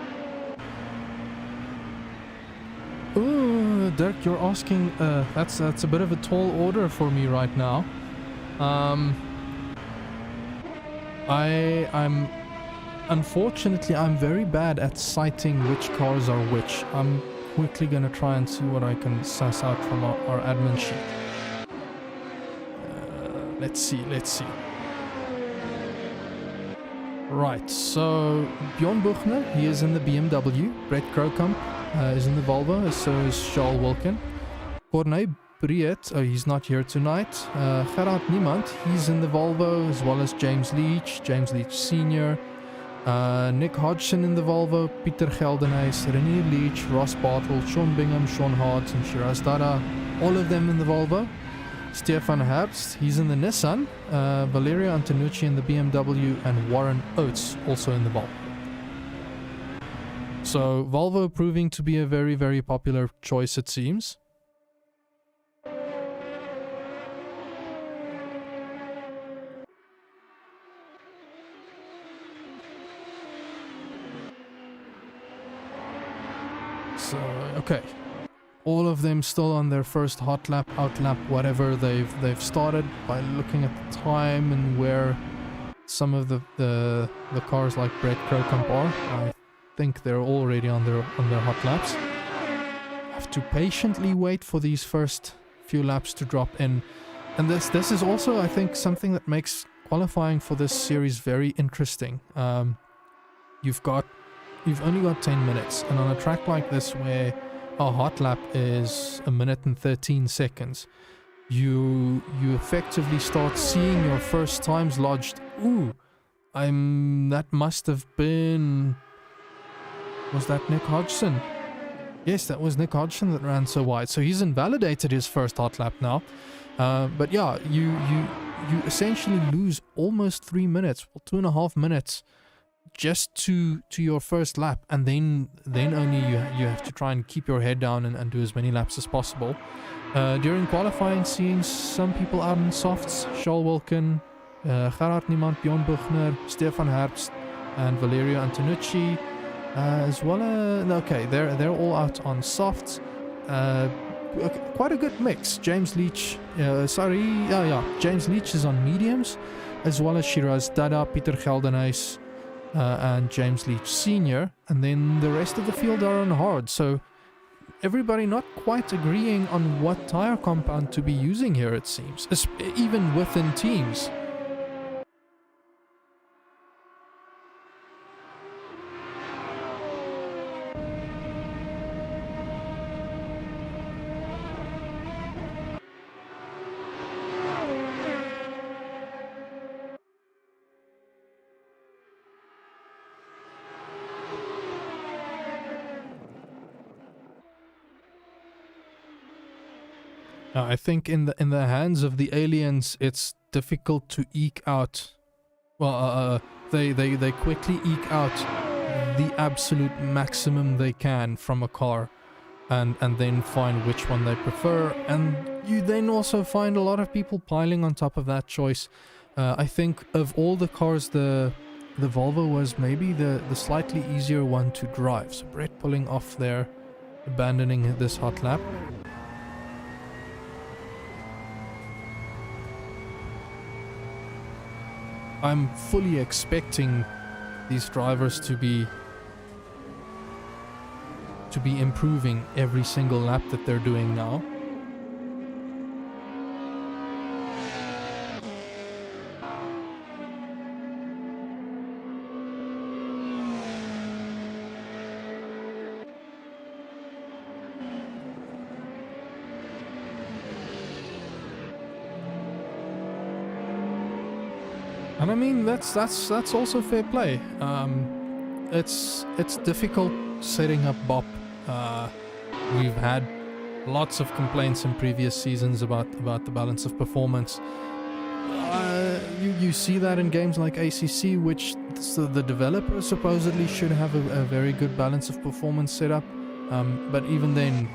Ooh, Dirk, you're asking, that's a bit of a tall order for me right now. Unfortunately, I'm very bad at citing which cars are which. I'm quickly gonna try and see what I can suss out from our admin sheet. Let's see. Right, so Bjorn Buchner, he is in the BMW. Brett Krokamp is in the Volvo, so is Charles Wilkin. Corney Briet, oh, he's not here tonight. Gerard Niemand, he's in the Volvo, as well as James Leach Sr. Nick Hodgson in the Volvo, Pieter Geldenhuis, Renier Leach, Ross Bartle, Sean Bingham, Sean Hart, and Shiraz Dada, all of them in the Volvo. Stefan Herbst, he's in the Nissan, Valerio Antonucci in the BMW, and Warren Oates also in the Volvo. So Volvo proving to be a very, very popular choice, it seems. So, okay. All of them still on their first hot lap, out lap, whatever they've started. By looking at the time and where some of the cars like Brett Krokamp are, I think they're already on their hot laps. Have to patiently wait for these first few laps to drop in. And this is also, I think, something that makes qualifying for this series very interesting. You've only got 10 minutes, and on a track like this where a hot lap is 1 minute and 13 seconds, you effectively start seeing your first times lodged. Ooh, that must have been... Was that Nick Hodgson? Yes, that was Nick Hodgson that ran so wide. So he's invalidated his first hot lap now. But yeah, you essentially lose almost 3 minutes, well, 2.5 minutes, just to your first lap, and then only you have to try and keep your head down and do as many laps as possible. During qualifying, seeing some people out in softs, Charles Wilkin, Gerard Niemand, Bjorn Buchner, Stefan Herbst, and Valerio Antonucci, as well as... Okay, they're all out on softs. Quite a good mix. James Leach, James Leach is on mediums, as well as Shiraz Dada, Peter Geldenhuis, and James Leach Sr., and then the rest of the field are on hard, so everybody not quite agreeing on what tire compound to be using here, it seems, even within teams. I think in the hands of the aliens, it's difficult to eke out. Well, they quickly eke out the absolute maximum they can from a car, and then find which one they prefer. And you then also find a lot of people piling on top of that choice. I think of all the cars, the Volvo was maybe the slightly easier one to drive. So Brett pulling off there, abandoning this hot lap. I'm fully expecting these drivers to be improving every single lap that they're doing now. And I mean, that's also fair play. It's difficult setting up BOP. We've had lots of complaints in previous seasons about the balance of performance. You see that in games like ACC, which the developer supposedly should have a very good balance of performance set up. But even then,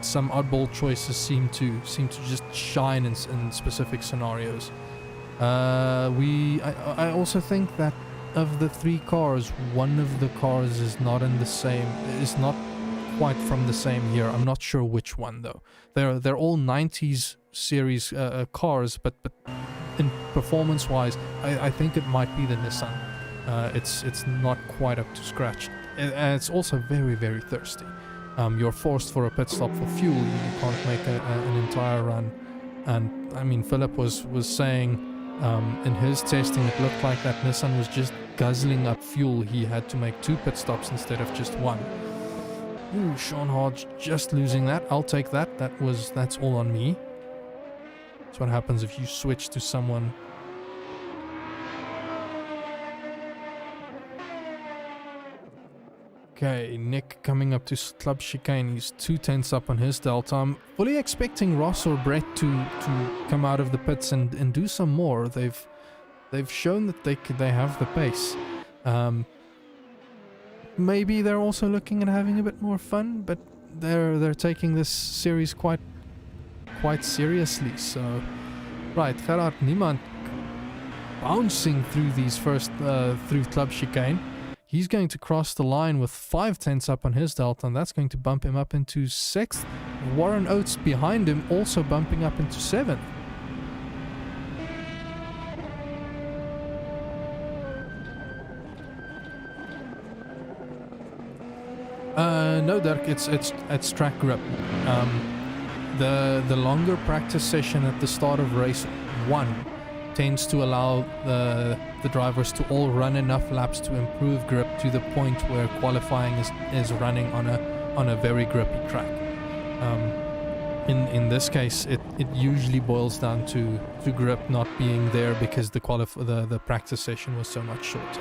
some oddball choices seem to just shine in specific scenarios. I also think that of the 3 cars, one of the cars is not quite from the same year. I'm not sure which one though. They're all 90s series cars, but in performance wise, I think it might be the Nissan. It's not quite up to scratch, and it's also very, very thirsty. You're forced for a pit stop for fuel. You can't make an entire run. And I mean, Philip was saying in his testing, it looked like that Nissan was just guzzling up fuel. He had to make 2 pit stops instead of just 1. Ooh, Sean Hodge just losing that. I'll take that. That's all on me. That's what happens if you switch to someone. Okay, Nick coming up to club chicane. He's 2 tenths up on his delta. I'm fully expecting Ross or Brett to come out of the pits and do some more. They've shown that they have the pace. Maybe they're also looking at having a bit more fun, but they're taking this series quite seriously. So, right, Gerard Niemand bouncing through these first through club chicane. He's going to cross the line with 5 tenths up on his delta, and that's going to bump him up into 6th. Warren Oates behind him, also bumping up into 7th. No, Dirk, it's track grip. The longer practice session at the start of race 1 tends to allow the drivers to all run enough laps to improve grip to the point where qualifying is running on a very grippy track. In this case, it usually boils down to grip not being there because the practice session was so much shorter.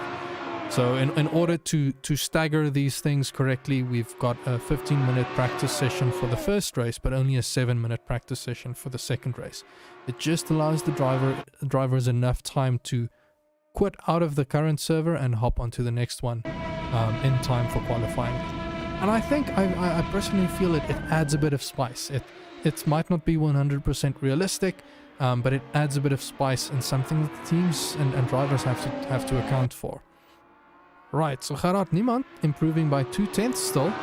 So in order to stagger these things correctly, we've got a 15-minute practice session for the first race, but only a 7-minute practice session for the second race. It just allows the drivers enough time to quit out of the current server and hop onto the next one in time for qualifying. And I think, I personally feel it adds a bit of spice. It might not be 100% realistic, but it adds a bit of spice and something that the teams and drivers have to account for. Right, so Gerard Niemand improving by 2/10 still.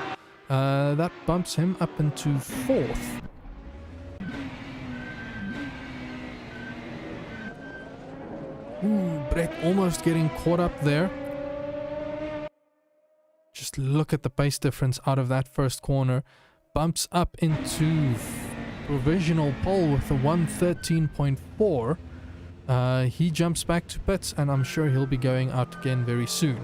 That bumps him up into 4th. Ooh, Brett almost getting caught up there. Just look at the pace difference out of that first corner. Bumps up into provisional pole with a 1:13.4. He jumps back to pits, and I'm sure he'll be going out again very soon.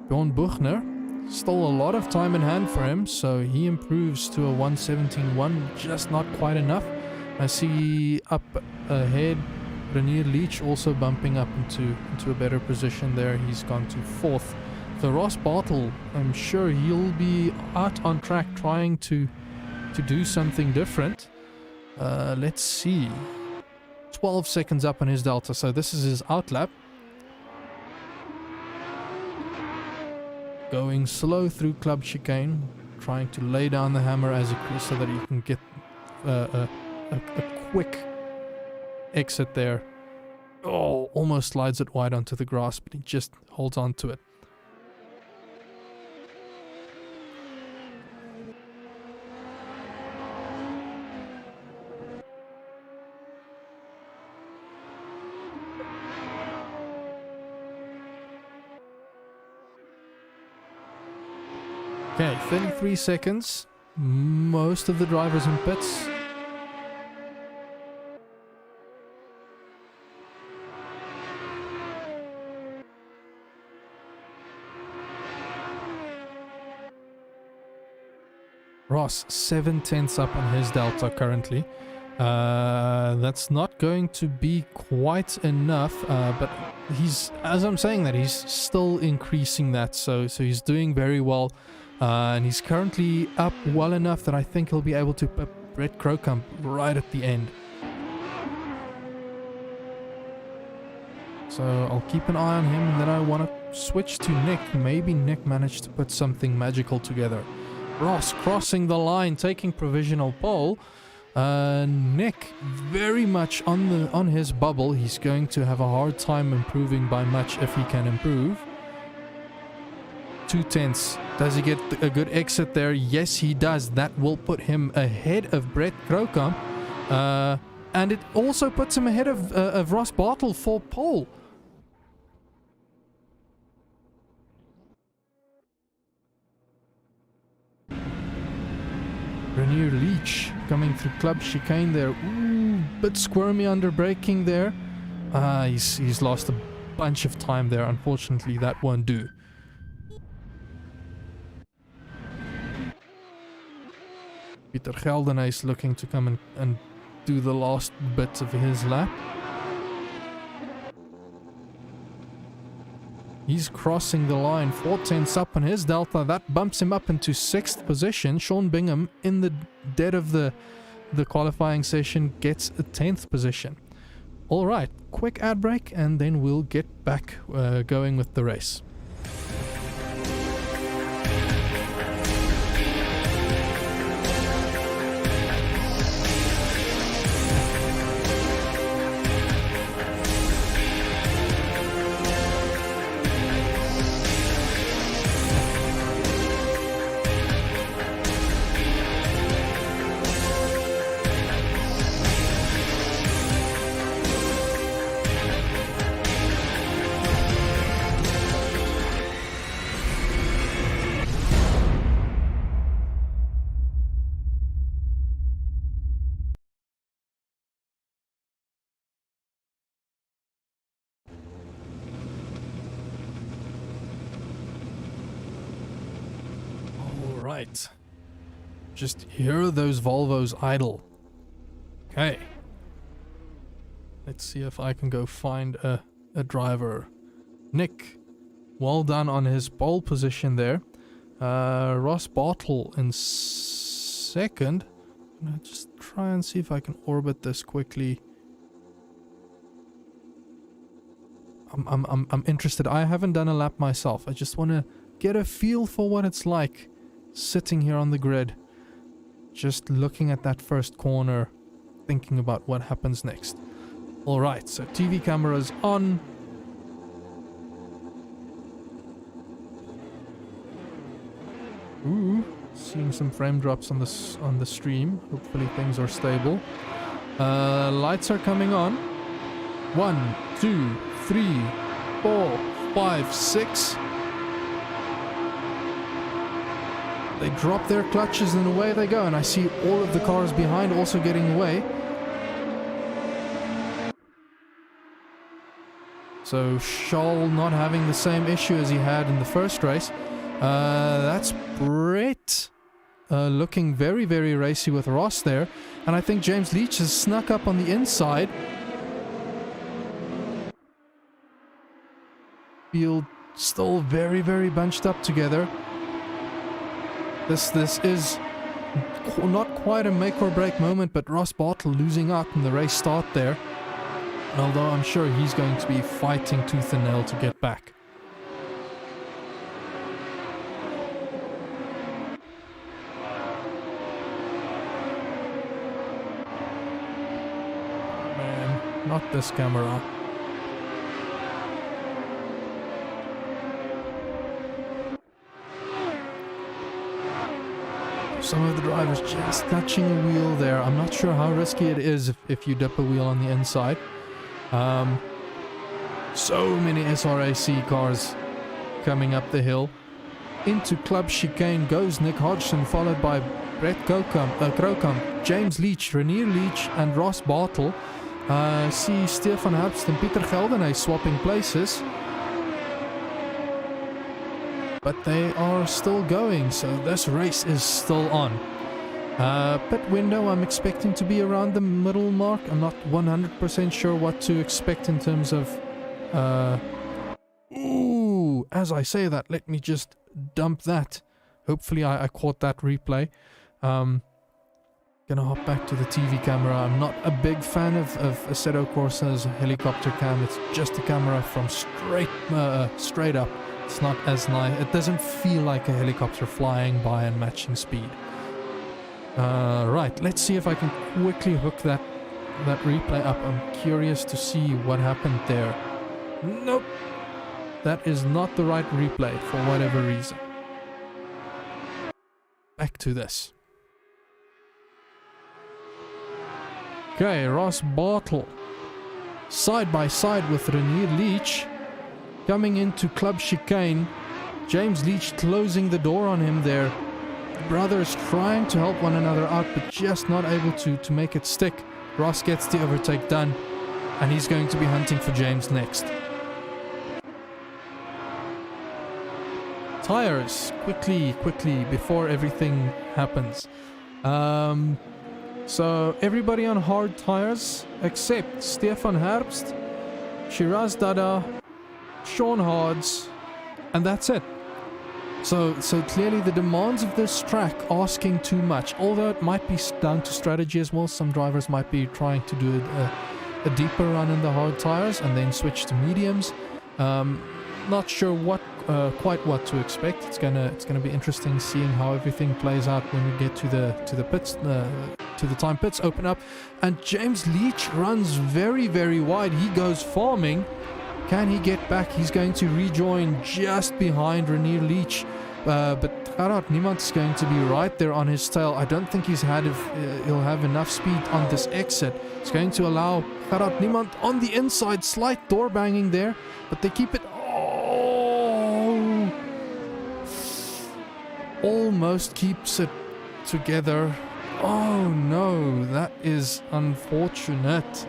Bjorn Buchner, still a lot of time in hand for him, so he improves to a 1:17.1, just not quite enough. I see up ahead, Renier Leach also bumping up into a better position there. He's gone to 4th. So Ross Bartle, I'm sure he'll be out on track trying to do something different. Let's see. 12 seconds up on his delta, so this is his outlap. Going slow through club chicane, trying to lay down the hammer as so that he can get a quick exit there. Oh, almost slides it wide onto the grass, but he just holds on to it. Okay, 33 seconds. Most of the drivers in pits. Ross, 7/10 up on his delta currently. That's not going to be quite enough, but he's, as I'm saying that, he's still increasing that, so he's doing very well. And he's currently up well enough that I think he'll be able to put Brett Crocombe right at the end. So I'll keep an eye on him, and then I want to switch to Nick. Maybe Nick managed to put something magical together. Ross crossing the line, taking provisional pole. Nick very much on his bubble. He's going to have a hard time improving by much if he can improve. 2/10. Does he get a good exit there? Yes, he does. That will put him ahead of Brett Crocombe. And it also puts him ahead of Ross Bartle for pole. Renier Leach coming through club chicane there. Ooh, bit squirmy under braking there. He's lost a bunch of time there. Unfortunately, that won't do. Pieter Geldenhuys looking to come and do the last bit of his lap. He's crossing the line, 4/10 up on his delta. That bumps him up into 6th position. Sean Bingham, in the dead of the qualifying session, gets a 10th position. Alright, quick ad break, and then we'll get back going with the race. right. Just hear those Volvos idle. Okay. Let's see if I can go find a driver. Nick, well done on his pole position there. Ross Bartle in second. I'm gonna just try and see if I can orbit this quickly. I'm interested. I haven't done a lap myself. I just want to get a feel for what it's like sitting here on the grid, just looking at that first corner, thinking about what happens next. Alright, so TV cameras on. Ooh, seeing some frame drops on the stream. Hopefully things are stable. Lights are coming on. 1, 2, 3, 4, 5, 6. They drop their clutches and away they go, and I see all of the cars behind also getting away. So Scholl not having the same issue as he had in the first race. That's Brett looking very, very racy with Ross there. And I think James Leach has snuck up on the inside. Field still very, very bunched up together. This is not quite a make or break moment, but Ross Bartle losing out in the race start there. Although I'm sure he's going to be fighting tooth and nail to get back. Man, not this camera. Some of the drivers just touching a wheel there. I'm not sure how risky it is if you dip a wheel on the inside. So many SRAC cars coming up the hill. Into club chicane goes Nick Hodgson, followed by Brett Krokam, James Leach, Renier Leach and Ross Bartle. See Stefan Herbst and Pieter Geldenhuys swapping places. But they are still going, so this race is still on. Pit window, I'm expecting to be around the middle mark. I'm not 100% sure what to expect in terms of... Ooh, as I say that, let me just dump that. Hopefully I caught that replay. Gonna hop back to the TV camera. I'm not a big fan of Assetto Corsa's helicopter cam. It's just a camera from straight up. It's not as nice. It doesn't feel like a helicopter flying by and matching speed. Right, let's see if I can quickly hook that replay up. I'm curious to see what happened there. Nope. That is not the right replay for whatever reason. Back to this. Okay, Ross Bartle side by side with Renier Leach. Coming into club chicane, James Leach closing the door on him there. The brothers trying to help one another out, but just not able to make it stick. Ross gets the overtake done, and he's going to be hunting for James next. Tires, quickly, before everything happens. So everybody on hard tires, except Stefan Herbst, Shiraz Dada, Sean Hards, and that's it. So clearly the demands of this track asking too much, although it might be down to strategy as well. Some drivers might be trying to do a deeper run in the hard tires and then switch to mediums. Not sure quite what to expect. It's gonna be interesting seeing how everything plays out when we get to the pits, to the time pits open up. And James Leach runs very, very wide. He goes farming. Can he get back? He's going to rejoin just behind Renier Leach. But Gerard Niemand is going to be right there on his tail. I don't think he'll have enough speed on this exit. It's going to allow Gerard Niemand on the inside. Slight door banging there, but they keep it. Oh! Almost keeps it together. Oh no, that is unfortunate.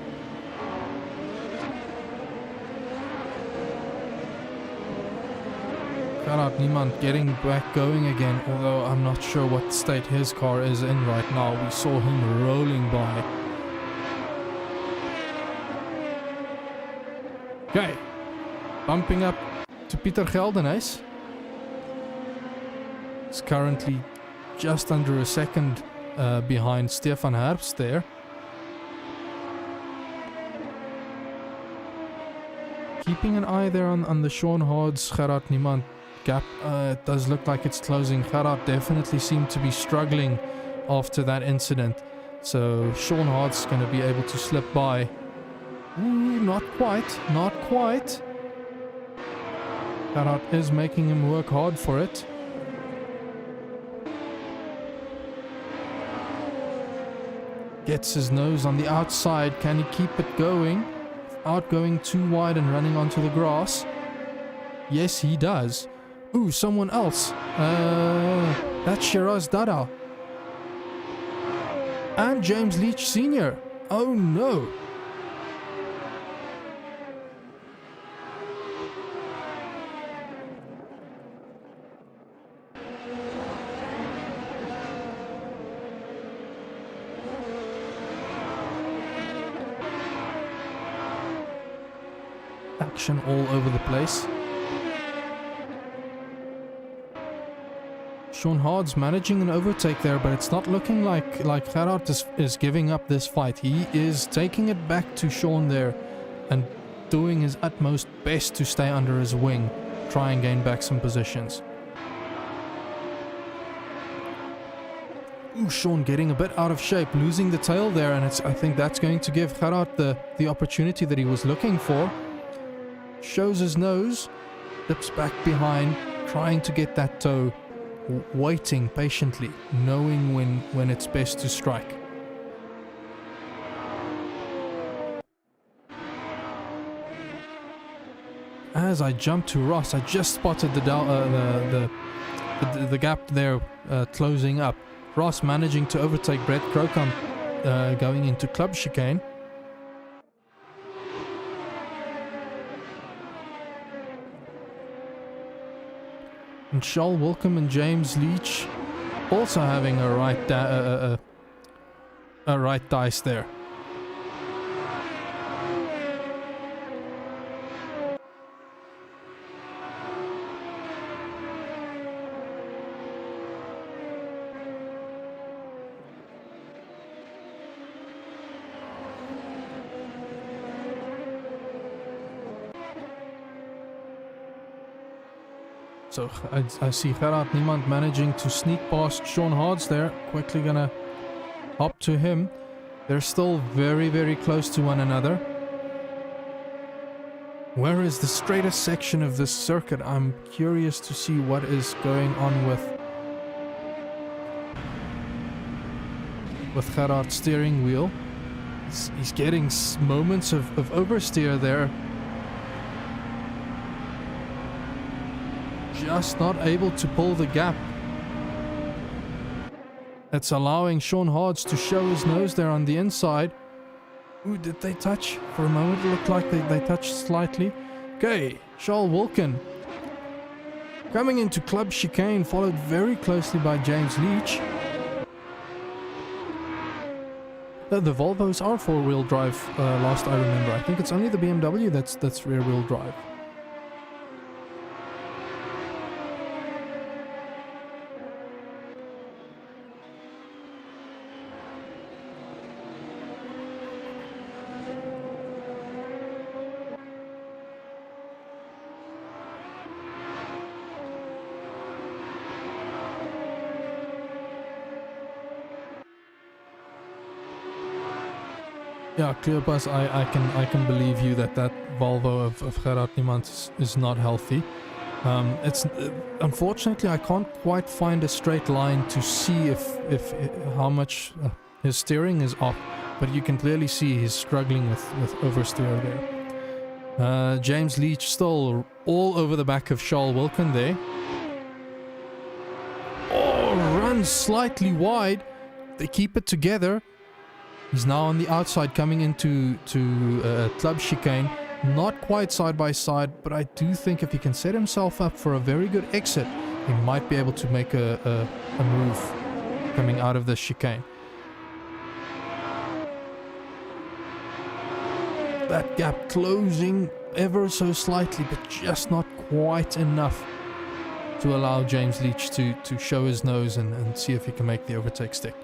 Gerard Niemand getting back going again, although I'm not sure what state his car is in right now. We saw him rolling by. Okay, bumping up to Pieter Geldenhuys. He's currently just under a second behind Stefan Herbst there. Keeping an eye there on the Sean Hards Gerard Niemand gap. It does look like it's closing. Gerard definitely seemed to be struggling after that incident. So Sean Hards going to be able to slip by. Ooh, not quite. Not quite. Gerard is making him work hard for it. Gets his nose on the outside. Can he keep it going? Without going too wide and running onto the grass. Yes, he does. Ooh, someone else. That's Shiraz Dada. And James Leach Sr. Oh no. Action all over the place. Sean Hards managing an overtake there, but it's not looking like Gerard is giving up this fight. He is taking it back to Sean there and doing his utmost best to stay under his wing, try and gain back some positions. Ooh, Sean getting a bit out of shape, losing the tail there, and I think that's going to give Gerard the opportunity that he was looking for. Shows his nose, dips back behind, trying to get that toe, waiting patiently, knowing when it's best to strike. As I jump to Ross, I just spotted the gap there closing up. Ross managing to overtake Brett Crocombe going into club chicane. And Charles Wilcombe and James Leach also having a right dice there. So I see Gerard Niemand managing to sneak past Sean Hards there. Quickly gonna hop to him. They're still very, very close to one another. Where is the straightest section of this circuit? I'm curious to see what is going on with Gerard's steering wheel. He's getting moments of oversteer there. Just not able to pull the gap. It's allowing Sean Hards to show his nose there on the inside. Ooh, did they touch? For a moment it looked like they touched slightly. Okay, Charles Wilcombe coming into club chicane, followed very closely by James Leach. The Volvos are four-wheel drive, last I remember. I think it's only the BMW that's rear-wheel drive. Yeah, Cleopas, I can believe you that Volvo of Gerard Niemand is not healthy. It's unfortunately I can't quite find a straight line to see if how much his steering is off, but you can clearly see he's struggling with oversteer there. James Leach still all over the back of Charles Wilcombe there. Oh, runs slightly wide. They keep it together. He's now on the outside coming into club chicane. Not quite side by side, but I do think if he can set himself up for a very good exit, he might be able to make a move coming out of this chicane. That gap closing ever so slightly, but just not quite enough to allow James Leach to show his nose and see if he can make the overtake stick.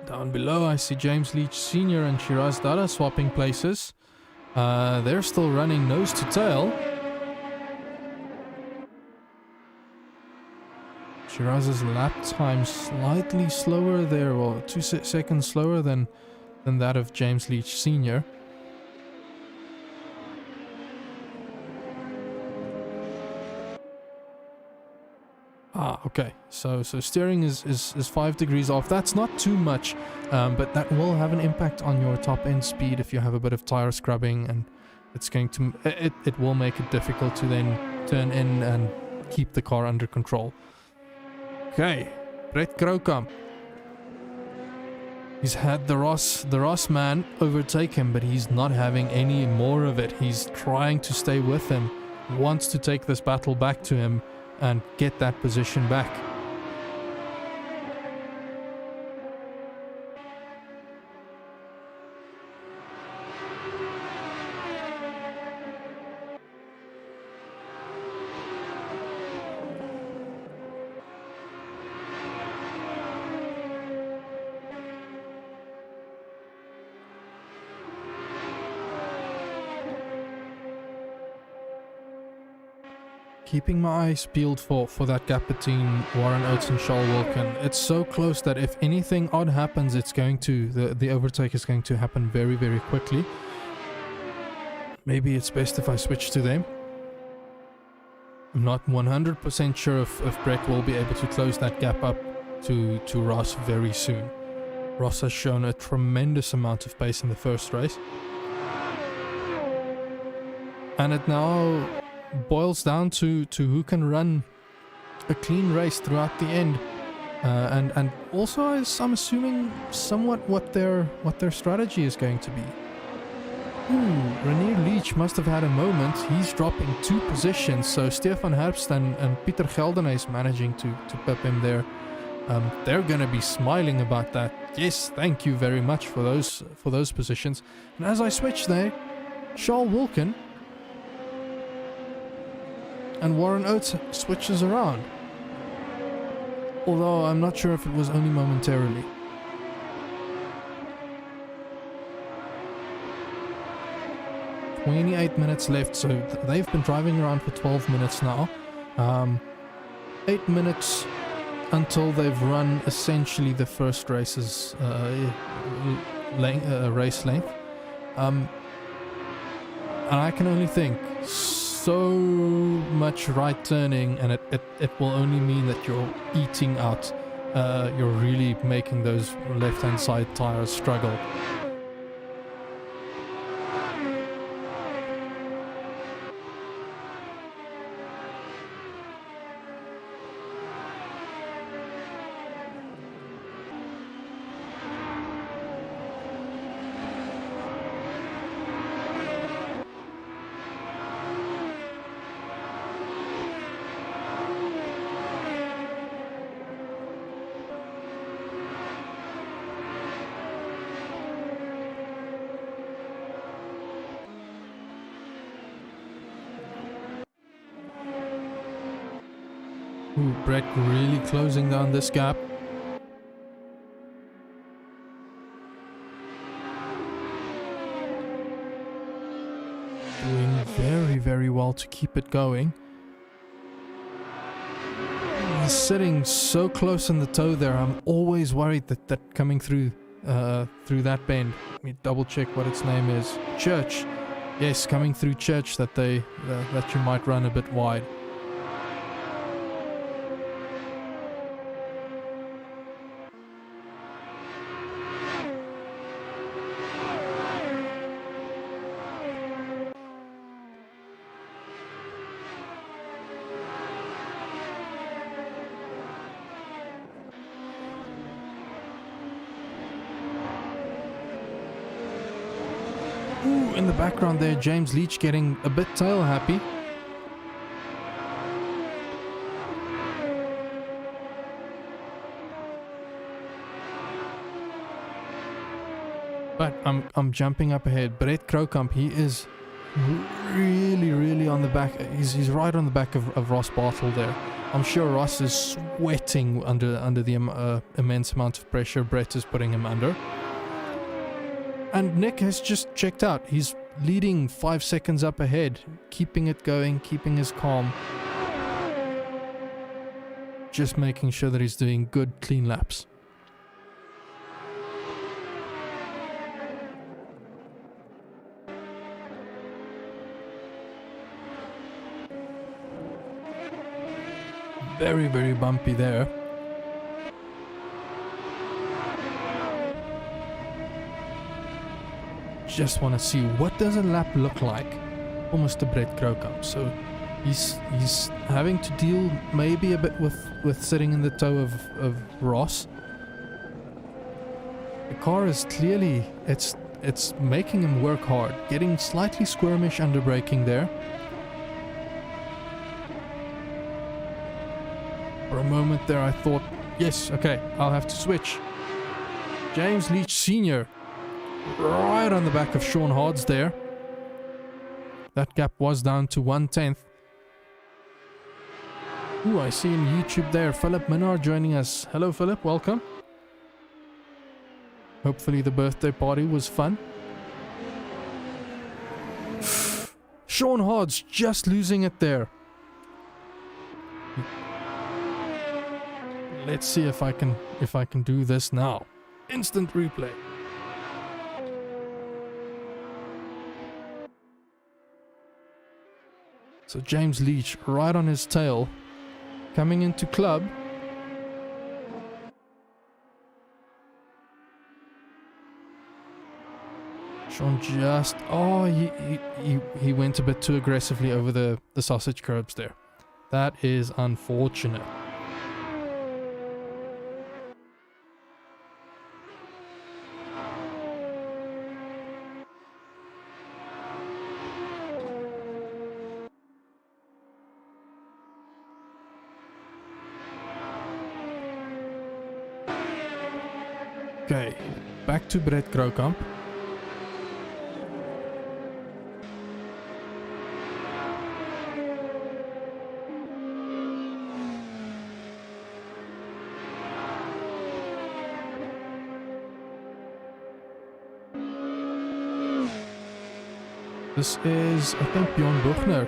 Down below, I see James Leach Sr. and Shiraz Dada swapping places. They're still running nose to tail. Shiraz's lap time slightly slower there, well, 2 seconds slower than that of James Leach Sr. Okay, so steering is 5 degrees off. That's not too much, but that will have an impact on your top end speed if you have a bit of tire scrubbing, and it's going to it will make it difficult to then turn in and keep the car under control. Okay, Brett Kroukamp. He's had the Ross man overtake him, but he's not having any more of it. He's trying to stay with him, wants to take this battle back to him and get that position back. Keeping my eyes peeled for that gap between Warren Oates and Charles Wilkin. It's so close that if anything odd happens, it's going to the overtake is going to happen very, very quickly. Maybe it's best if I switch to them. I'm not 100% sure if Brett will be able to close that gap up to Ross very soon. Ross has shown a tremendous amount of pace in the first race. And it now boils down to who can run a clean race throughout the end, and also I'm assuming somewhat what their strategy is going to be. René Leach must have had a moment. He's dropping 2 positions, so Stefan Herbst and Pieter Geldenhuys is managing to pip him there. They're gonna be smiling about that. Yes, thank you very much for those positions. And as I switch there, Charles Wilkin and Warren Oates switches around. Although I'm not sure if it was only momentarily. "28 minutes left, so they've been driving around for 12 minutes now. 8 minutes until they've run essentially the first race's race length. And I can only think, so much right turning, and it will only mean that you're eating out. You're really making those left-hand side tires struggle. Ooh, Brett really closing down this gap. Doing very, very well to keep it going. He's sitting so close in the toe there. I'm always worried that coming through that bend. Let me double check what its name is. Church. Yes, coming through Church that you might run a bit wide. Ooh, in the background there, James Leach getting a bit tail happy. But I'm jumping up ahead. Brett Krokamp, he is really on the back. He's right on the back of Ross Bartle there. I'm sure Ross is sweating under the immense amount of pressure Brett is putting him under. And Nick has just checked out. He's leading 5 seconds up ahead, keeping it going, keeping his calm. Just making sure that he's doing good, clean laps. Very bumpy there. Just want to see what does a lap look like for Mr. Brett Krokamp. So he's having to deal maybe a bit with sitting in the toe of Ross. The car is clearly it's making him work hard, getting slightly squirmish under braking there. For a moment there I thought, yes, okay, I'll have to switch. James Leach Sr. right on the back of Sean Hards there. That gap was down to 1/10. Ooh, I see in YouTube there, Philip Minard joining us. Hello Philip, welcome. Hopefully the birthday party was fun. Sean Hards just losing it there. Let's see if I can do this now. Instant replay. So James Leach right on his tail, coming into club. Sean just he went a bit too aggressively over the sausage curbs there. That is unfortunate. Okay, back to Brett Krokamp. This is, I think, Bjorn Buchner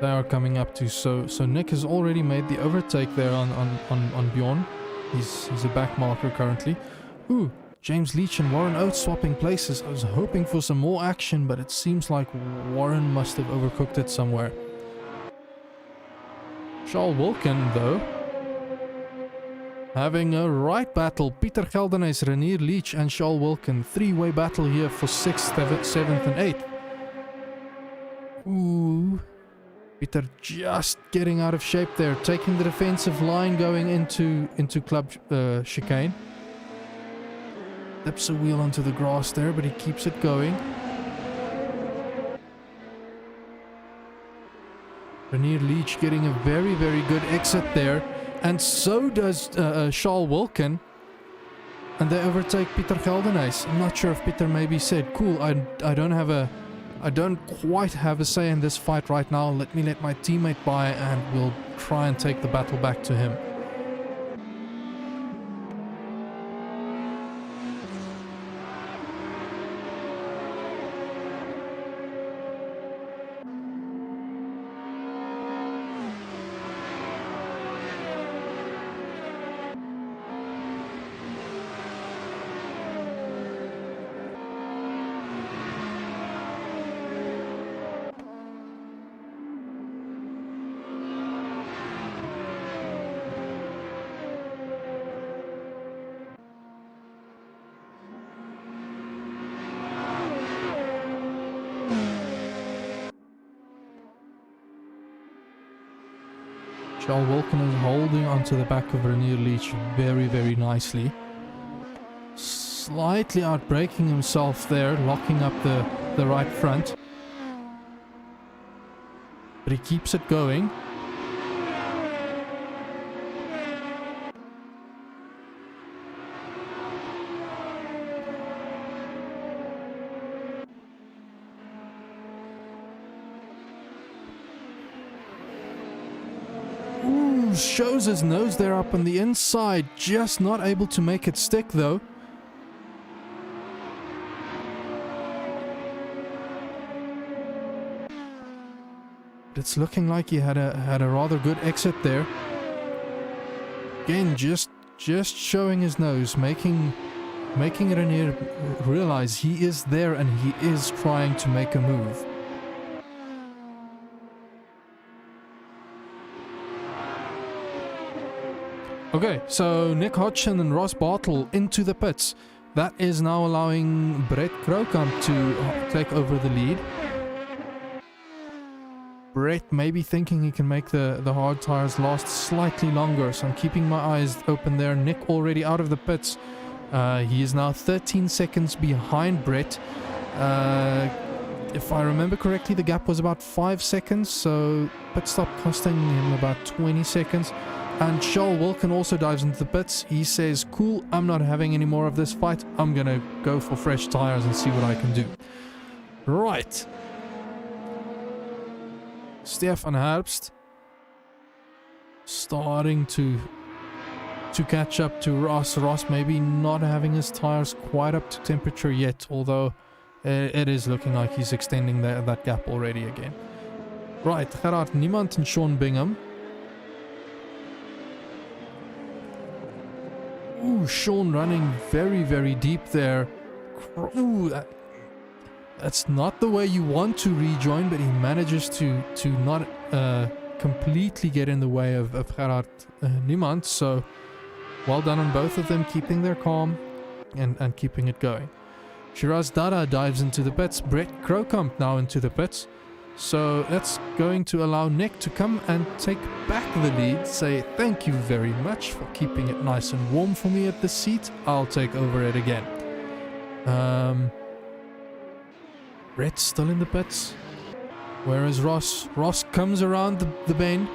they are coming up to. So Nick has already made the overtake there on Bjorn. He's a back marker currently. Ooh, James Leach and Warren Oates swapping places. I was hoping for some more action, but it seems like Warren must have overcooked it somewhere. Charles Wilkin, though, having a right battle. Peter Geldenhuys, Renier Leach and Charles Wilkin. Three-way battle here for 6th, 7th and 8th. Ooh. Peter just getting out of shape there. Taking the defensive line going into club chicane. Dips a wheel onto the grass there, but he keeps it going. Renier Leach getting a very good exit there. And so does Charles Wilkin. And they overtake Peter Geldenhuys. I'm not sure if Peter maybe said, cool, I don't quite have a say in this fight right now. Let my teammate by and we'll try and take the battle back to him. Charles Wilkin is holding onto the back of Renier Leach very nicely. slightly outbraking himself there, locking up the right front. But he keeps it going. Ooh, shows his nose there up on the inside. Just not able to make it stick though. It's looking like he had a rather good exit there. Again, just showing his nose, making Renier realize he is there and he is trying to make a move. Okay, so Nick Hodgson and Ross Bartle into the pits. That is now allowing Brett Krokamp to take over the lead. Brett may be thinking he can make the hard tires last slightly longer, so I'm keeping my eyes open there. Nick already out of the pits. He is now 13 seconds behind Brett. If I remember correctly, the gap was about 5 seconds, so pit stop costing him about 20 seconds. And Charles Wilkin also dives into the pits. He says, cool, I'm not having any more of this fight. I'm gonna go for fresh tires and see what I can do. Right. Stefan Herbst starting to catch up to Ross. Ross maybe not having his tires quite up to temperature yet, although it is looking like he's extending that gap already again. Right, Gerard Niemand and Sean Bingham. Ooh, Sean running very, very deep there. Ooh, that's not the way you want to rejoin, but he manages to not completely get in the way of Gerard Niemand. So well done on both of them, keeping their calm and keeping it going. Shiraz Dada dives into the pits. Brett Krokamp now into the pits. So that's going to allow Nick to come and take back the lead. Say thank you very much for keeping it nice and warm for me at the seat. I'll take over it again. Brett's still in the pits. Where is Ross? Ross comes around the bend.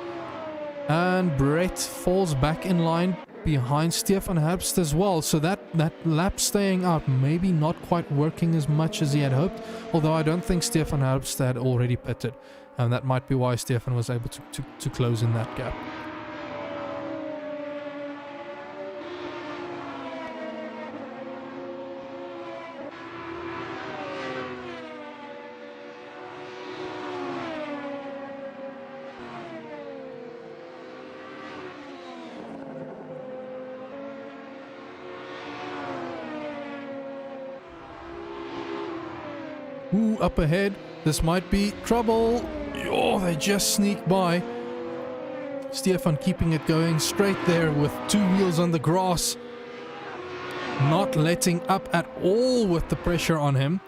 And Brett falls back in line behind Stefan Herbst as well. So that lap staying out, maybe not quite working as much as he had hoped. Although I don't think Stefan Herbst had already pitted. And that might be why Stefan was able to close in that gap. Ooh, up ahead. This might be trouble. Oh, they just sneak by. Stefan keeping it going straight there with 2 wheels on the grass. Not letting up at all with the pressure on him.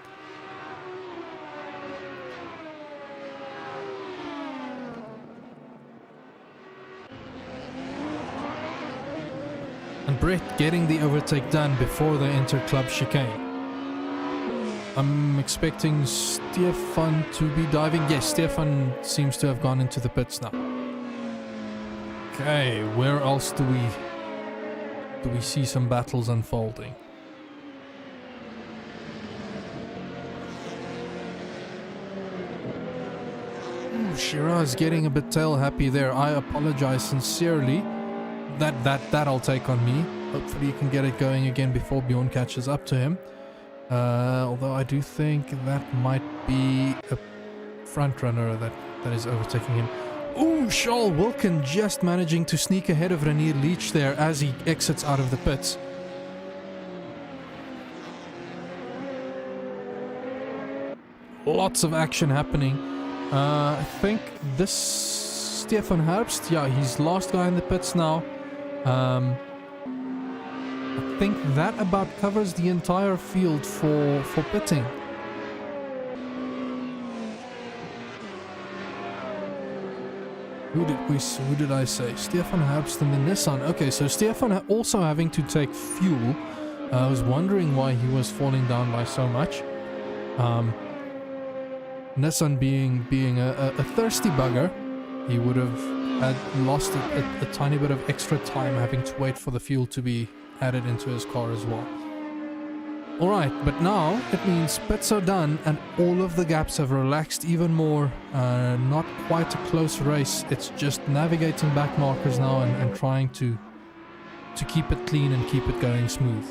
And Brett getting the overtake done before they enter club chicane. I'm expecting Stefan to be diving. Yes, Stefan seems to have gone into the pits now. Okay, where else do we see some battles unfolding? Ooh, Shiraz getting a bit tail happy there. I apologize sincerely. That I'll take on me. Hopefully he can get it going again before Bjorn catches up to him. Although I do think that might be a front runner that is overtaking him. Ooh, Charles Wilkin just managing to sneak ahead of Renier Leach there as he exits out of the pits. Lots of action happening. I think this Stefan Herbst, yeah, he's last guy in the pits now. I think that about covers the entire field for pitting. Who did I say? Stefan Herbst and the Nissan. Okay, so Stefan also having to take fuel. I was wondering why he was falling down by so much. Nissan being a thirsty bugger, he would have had lost a tiny bit of extra time having to wait for the fuel to be added into his car as well. Alright, but now it means pits are done and all of the gaps have relaxed even more. Not quite a close race, it's just navigating back markers now and trying to keep it clean and keep it going smooth.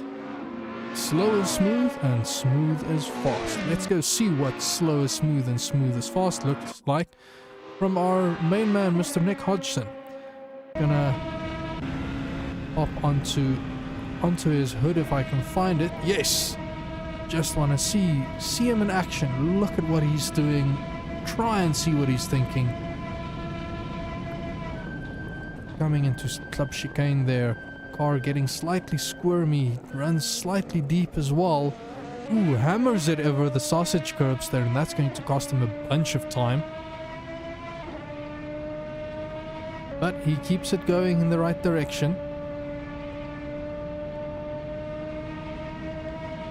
Slow is smooth and smooth is fast. Let's go see what slow is smooth and smooth is fast looks like from our main man, Mr. Nick Hodgson. Gonna hop onto his hood if I can find it. Yes! Just want to see him in action. Look at what he's doing. Try and see what he's thinking. Coming into club chicane there. Car getting slightly squirmy. Runs slightly deep as well. Ooh, hammers it over the sausage curbs there, and that's going to cost him a bunch of time. But he keeps it going in the right direction.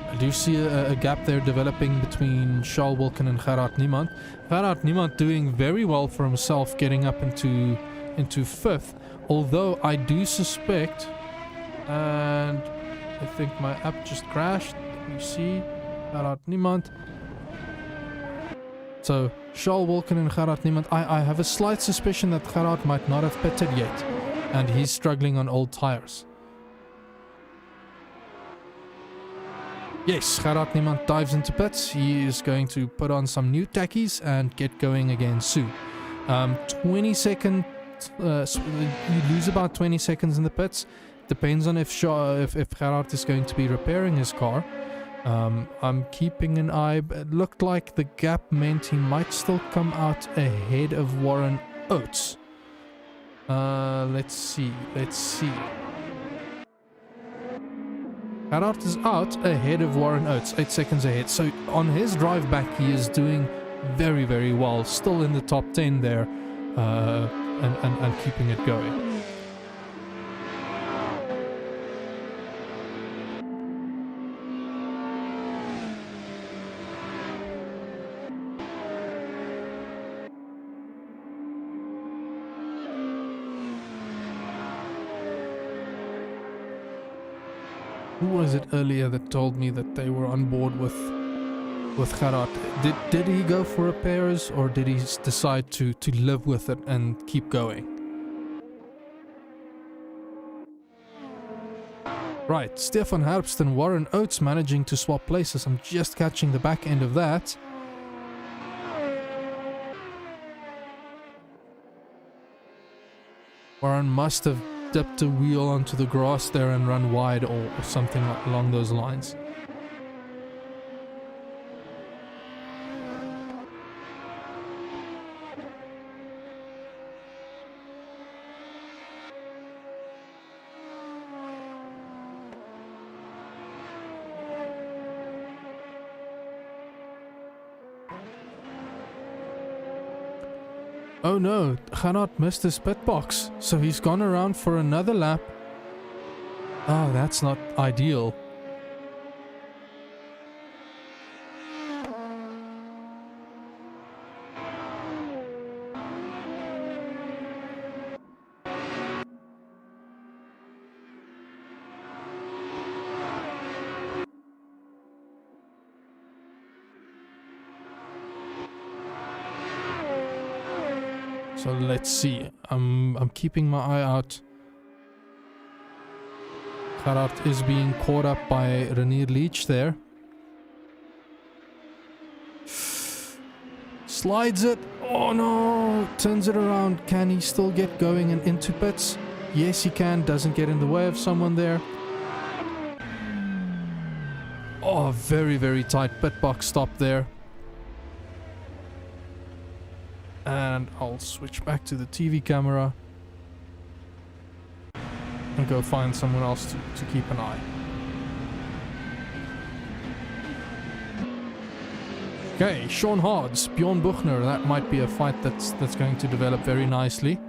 I do see a gap there developing between Charles Wilken and Gerard Niemand. Gerard Niemand doing very well for himself, getting up into 5th. Although I do suspect, and I think my app just crashed. You see, Gerard Niemand. So Charles Wilken and Gerard Niemand. I have a slight suspicion that Gerard might not have pitted yet, and he's struggling on old tires. Yes, Gerard Niemand dives into pits. He is going to put on some new tackies and get going again soon. 20 seconds, you lose about 20 seconds in the pits. Depends on if Gerard is going to be repairing his car. I'm keeping an eye. It looked like the gap meant he might still come out ahead of Warren Oates. Let's see. Gerard is out ahead of Warren Oates, 8 seconds ahead. So on his drive back, he is doing very, very well. Still in the top 10 there, and keeping it going. Who was it earlier that told me that they were on board with Gerard? Did he go for repairs, or did he decide to live with it and keep going? Right, Stefan Herbst and Warren Oates managing to swap places. I'm just catching the back end of that. Warren must have dipped a wheel onto the grass there and run wide or something along those lines. Oh no, Gerard missed his pit box, so he's gone around for another lap. Oh, that's not ideal. So let's see. I'm keeping my eye out. Gerard is being caught up by Renier Leach there. Slides it. Oh no! Turns it around. Can he still get going and into pits? Yes, he can. Doesn't get in the way of someone there. Oh, very, very tight pit box stop there. And I'll switch back to the TV camera and go find someone else to keep an eye. Okay, Sean Hards, Bjorn Buchner. That might be a fight that's going to develop very nicely.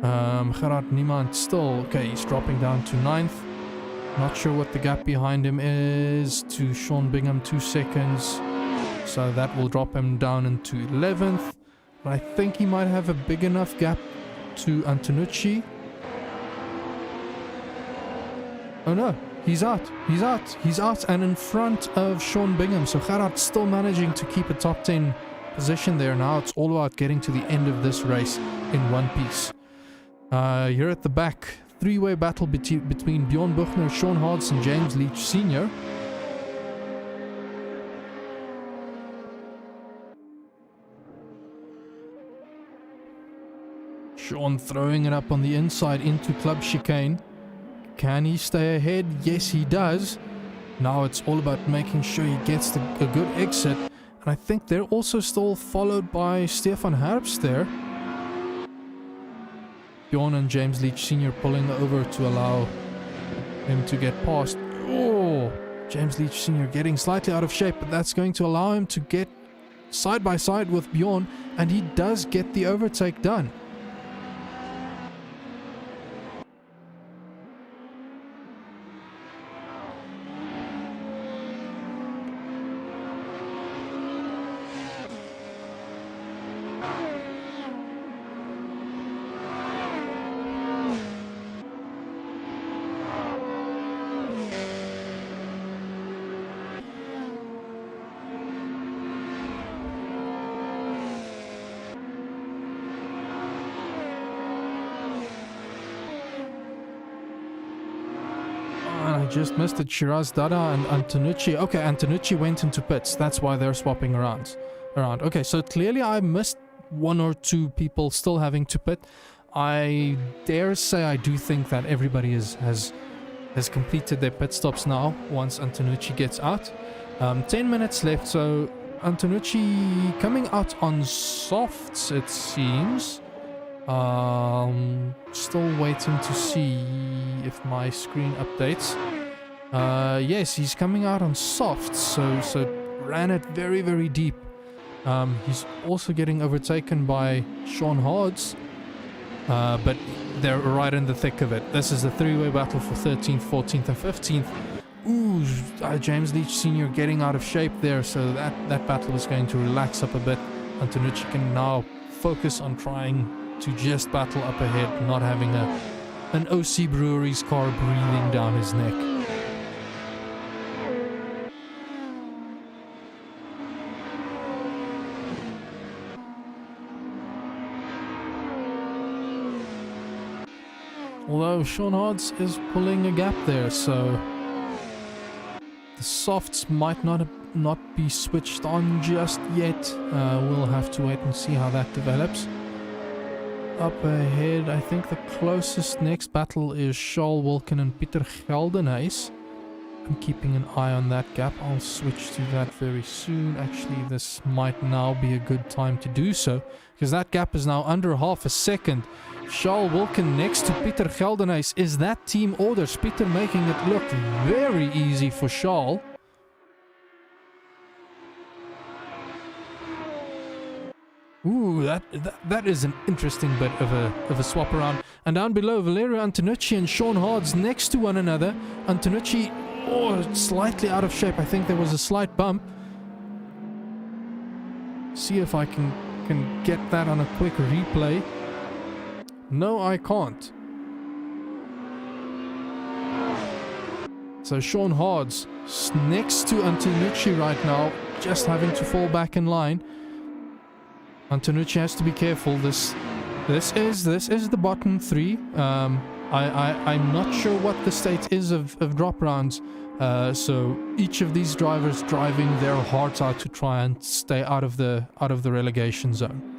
Gerard Niemand still okay. He's dropping down to 9th. Not sure what the gap behind him is to Sean Bingham, 2 seconds. So that will drop him down into 11th. But I think he might have a big enough gap to Antonucci. Oh no, he's out, and in front of Sean Bingham. So Gerhard's still managing to keep a top 10 position there. Now it's all about getting to the end of this race in one piece. Here at the back, three-way battle between Bjorn Buchner, Sean Hards and James Leach Sr. Sean throwing it up on the inside into club chicane. Can he stay ahead? Yes, he does. Now it's all about making sure he gets a good exit. And I think they're also still followed by Stefan Herbst there. Bjorn and James Leach Sr. pulling over to allow him to get past. Oh, James Leach Sr. getting slightly out of shape, but that's going to allow him to get side by side with Bjorn, and he does get the overtake done. Just missed it. Shiraz Dada and Antonucci. Okay, Antonucci went into pits. That's why they're swapping around. Okay, so clearly I missed 1 or 2 people still having to pit. I dare say I do think that everybody has completed their pit stops now once Antonucci gets out. 10 minutes left, so Antonucci coming out on softs, it seems. Still waiting to see if my screen updates. Yes, he's coming out on softs, so ran it very, very deep. He's also getting overtaken by Sean Hards, but they're right in the thick of it. This is the three-way battle for 13th, 14th and 15th. Ooh, James Leach Sr. getting out of shape there, so that battle is going to relax up a bit. Antonucci can now focus on trying to just battle up ahead, not having an OC Breweries car breathing down his neck. Although Sean Hards is pulling a gap there, so the softs might not be switched on just yet. We'll have to wait and see how that develops. Up ahead, I think the closest next battle is Charles Wilken and Pieter Geldenhuis. I'm keeping an eye on that gap. I'll switch to that very soon. Actually, this might now be a good time to do so, because that gap is now under half a second. Charles Wilken next to Pieter Geldenhuis. Is that team orders? Pieter making it look very easy for Charles. Ooh, that is an interesting bit of a swap around. And down below, Valerio Antonucci and Sean Hards next to one another. Antonucci, slightly out of shape. I think there was a slight bump. See if I can get that on a quick replay. No, I can't. So Sean Hards next to Antonucci right now, just having to fall back in line. Antonucci has to be careful. This is the bottom 3. I'm not sure what the state is of drop rounds. So each of these drivers driving their hearts out to try and stay out of the relegation zone.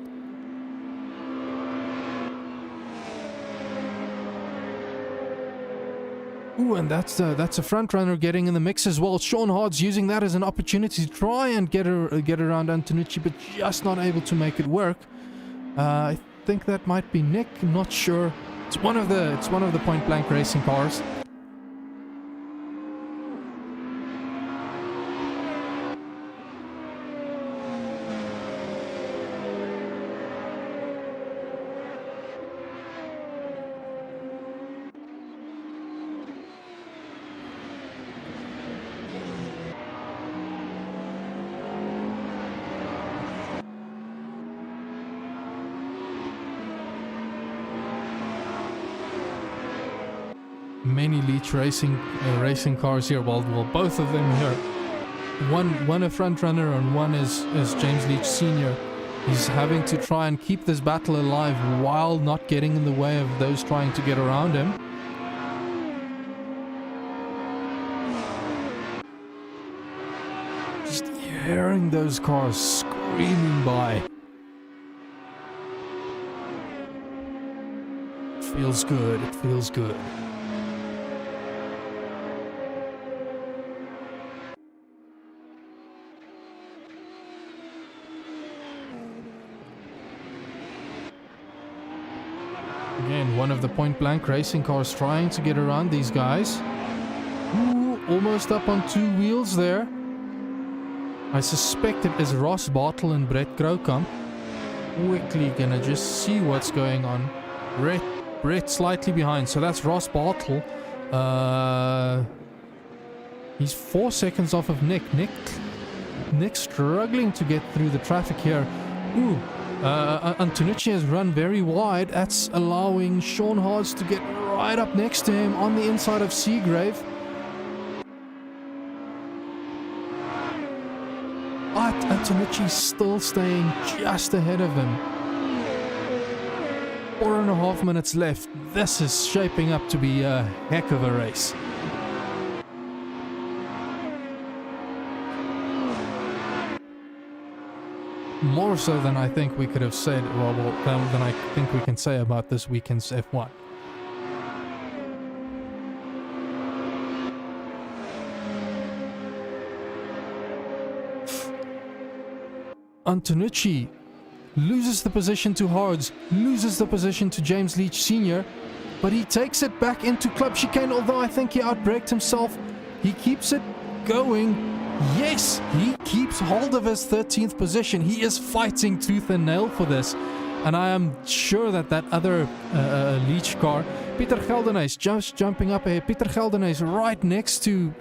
Ooh, and that's a front runner getting in the mix as well. Sean Hards using that as an opportunity to try and get around Antonucci, but just not able to make it work. I think that might be Nick. I'm not sure. It's one of the point blank racing cars. many Leech racing cars here. Well, both of them here. One a front runner and one is James Leech Sr. He's having to try and keep this battle alive while not getting in the way of those trying to get around him. Just hearing those cars screaming by. Feels good, it feels good. Again, one of the point-blank racing cars trying to get around these guys. Ooh, almost up on two wheels there. I suspect it is Ross Bartle and Brett Grokamp. Quickly gonna just see what's going on. Brett slightly behind, so that's Ross Bartle. He's 4 seconds off of Nick. Nick struggling to get through the traffic here. Ooh. Antonucci has run very wide. That's allowing Sean Hards to get right up next to him on the inside of Seagrave. But Antonucci's still staying just ahead of him. 4.5 minutes left. This is shaping up to be a heck of a race. More so than I think we could have said, well, than I think we can say about this weekend's F1. Antonucci loses the position to Hards, loses the position to James Leech Sr., but he takes it back into club chicane, although I think he outbraked himself. He keeps it going. Yes, he keeps hold of his 13th position. He is fighting tooth and nail for this. And I am sure that other Leech car, Pieter Geldenhuys, just jumping up ahead. Pieter Geldenhuys right next to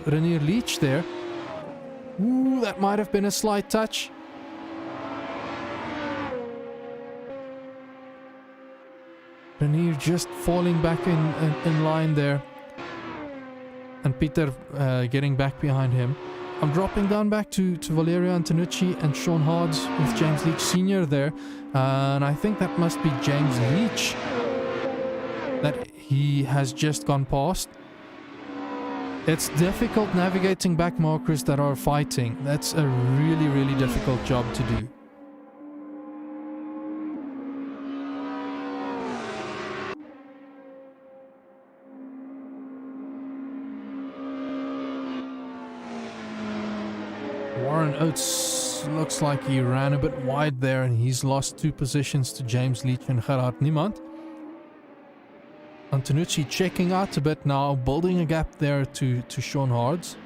Renier Leech there. Ooh, that might have been a slight touch. Renier just falling back in line there. And Peter getting back behind him. I'm dropping down back to Valerio Antonucci and Sean Hards with James Leech Sr. there. And I think that must be James Leech that he has just gone past. It's difficult navigating back markers that are fighting. That's a really, really difficult job to do. Warren Oates looks like he ran a bit wide there and he's lost 2 positions to James Leech and Gerhard Niemand. Antonucci checking out a bit now, building a gap there to Sean Hards.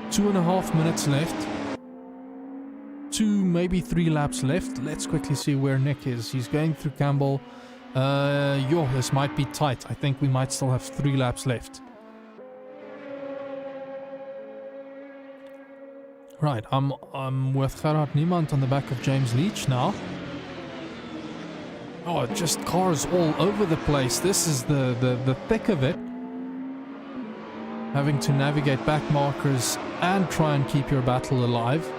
2.5 minutes left. 2, maybe 3 laps left. Let's quickly see where Nick is. He's going through Campbell. This might be tight. I think we might still have 3 laps left. Right, I'm with Gerhard Niemand on the back of James Leech now. Oh, just cars all over the place. This is the thick of it. Having to navigate back markers and try and keep your battle alive.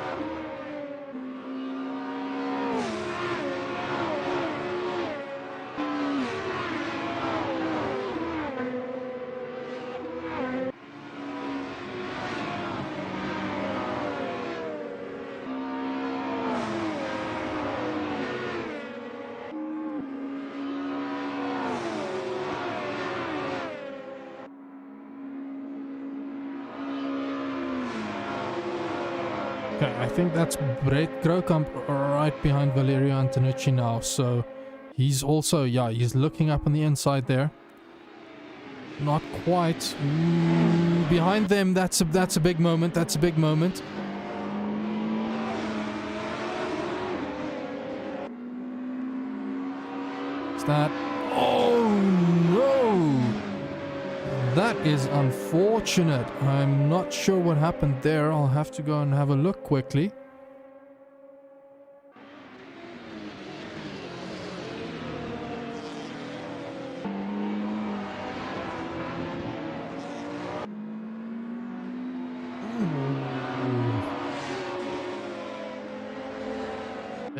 Okay, I think that's Brett Grokamp right behind Valerio Antonucci now, so he's also, yeah, he's looking up on the inside there. Not quite. Ooh, behind them, that's a big moment, that's a big moment. Is that... Oh no! That is unfortunate. I'm not sure what happened there. I'll have to go and have a look quickly.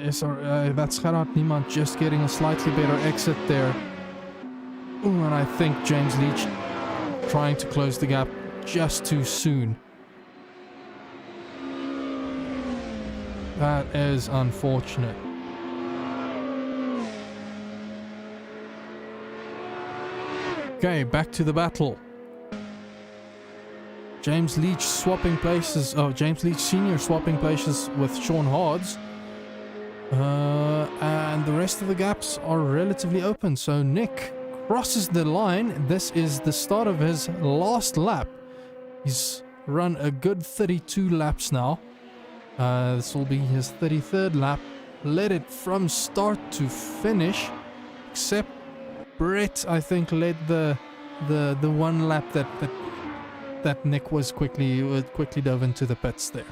That's Gerard Niemand just getting a slightly better exit there. Ooh, and I think James Leach trying to close the gap just too soon. That is unfortunate. Okay, back to the battle. James Leach swapping places. Oh, James Leach Sr. swapping places with Sean Hards. And the rest of the gaps are relatively open. So Nick crosses the line. This is the start of his last lap. He's run a good 32 laps now. This will be his 33rd lap. Led it from start to finish. Except Brett, I think, led the one lap that Nick was quickly dove into the pits there.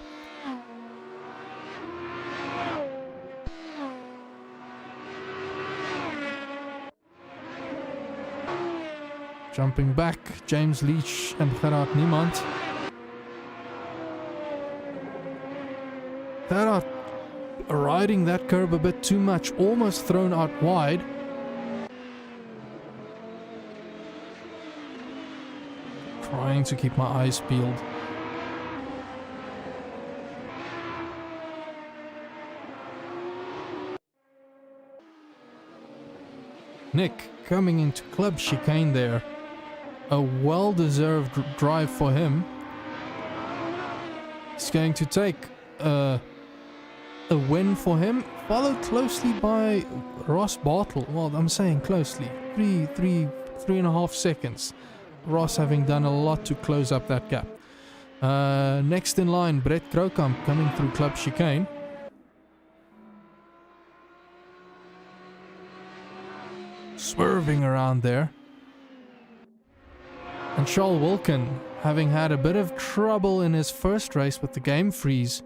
Jumping back, James Leach and Gerard Niemand. Gerard riding that curb a bit too much, almost thrown out wide. Trying to keep my eyes peeled. Nick coming into club chicane there. A well-deserved drive for him. It's going to take a win for him, followed closely by Ross Bartle. Well, I'm saying closely. Three and a half seconds. Ross having done a lot to close up that gap. Next in line, Brett Krokamp coming through club chicane. Swerving around there. And Charles Wilkin, having had a bit of trouble in his first race with the game freeze,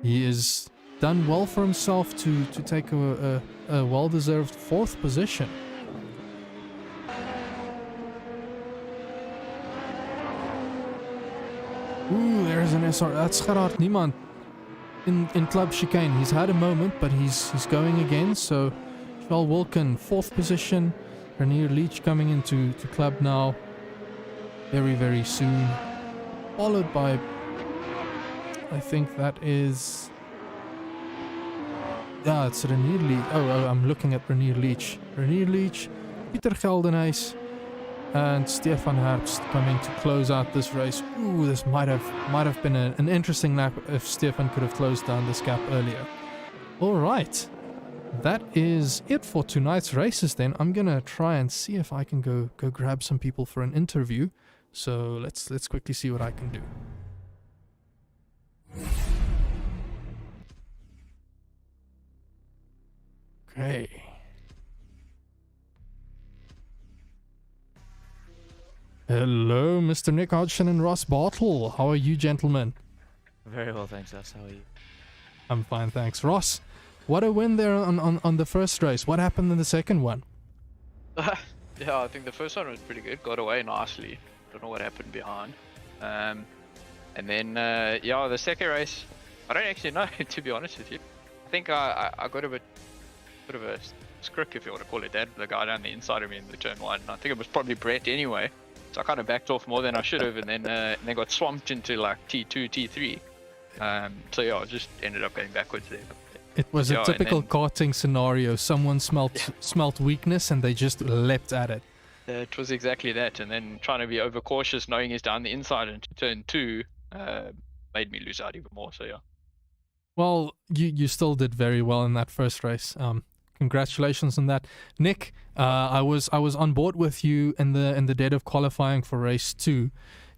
he has done well for himself to take a well-deserved 4th position. Ooh, there's an SR. That's Gerard Niemand in club chicane. He's had a moment, but he's going again. So Charles Wilkin, 4th position. Renier Leach coming into club now. Very, very soon. Followed by, I think that is... Yeah, it's Renier Leach. Oh, I'm looking at Renier Leach. Renier Leach, Pieter Geldenhuys, and Stefan Herbst coming to close out this race. Ooh, this might have been an interesting lap if Stefan could have closed down this gap earlier. Alright. That is it for tonight's races then. I'm gonna try and see if I can go grab some people for an interview. So let's quickly see what I can do. Okay. Hello, Mr. Nick Hodgson and Ross Bartle. How are you, gentlemen? Very well, thanks, Us. How are you? I'm fine, thanks. Ross, what a win there on the first race. What happened in the second one? Yeah, I think the first one was pretty good. Got away nicely. Don't know what happened behind. And then, yeah, the second race, I don't actually know, to be honest with you. I think I got a bit of a script, if you want to call it that, the guy down the inside of me in the turn 1. I think it was probably Brett anyway. So I kind of backed off more than I should have, and then got swamped into like T2, T3. So yeah, I just ended up going backwards there. It was a typical karting scenario. Someone smelt weakness and they just leapt at it. It was exactly that, and then trying to be overcautious, knowing he's down the inside into turn 2, made me lose out even more. So yeah. Well, you still did very well in that first race. Congratulations on that, Nick. I was on board with you in the dead of qualifying for race 2.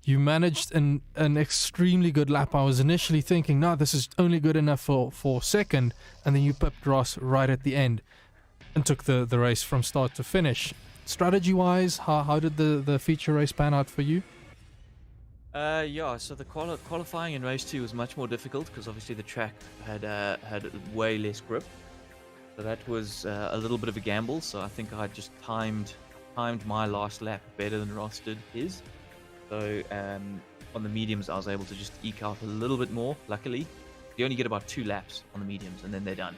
You managed an extremely good lap. I was initially thinking, no, this is only good enough for second, and then you pipped Ross right at the end and took the race from start to finish. Strategy-wise, how did the feature race pan out for you? Yeah, so the qualifying in race 2 was much more difficult because obviously the track had way less grip. So that was a little bit of a gamble. So I think I just timed my last lap better than Ross did his. So on the mediums, I was able to just eke out a little bit more. Luckily, you only get about 2 laps on the mediums, and then they're done.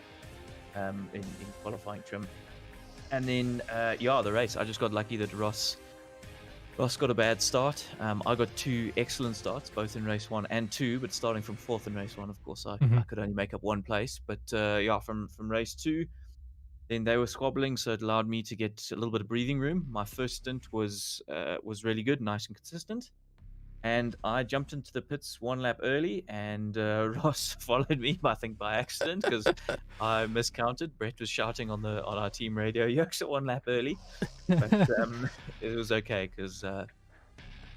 in qualifying trim. And then, the race. I just got lucky that Ross got a bad start. I got 2 excellent starts, both in race 1 and 2, but starting from 4th in race 1, of course, I could only make up 1 place. But from race 2, then they were squabbling, so it allowed me to get a little bit of breathing room. My first stint was really good, nice and consistent. And I jumped into the pits 1 lap early, and Ross followed me, I think by accident, because I miscounted. Brett was shouting on our team radio, "You exit 1 lap early," but it was okay because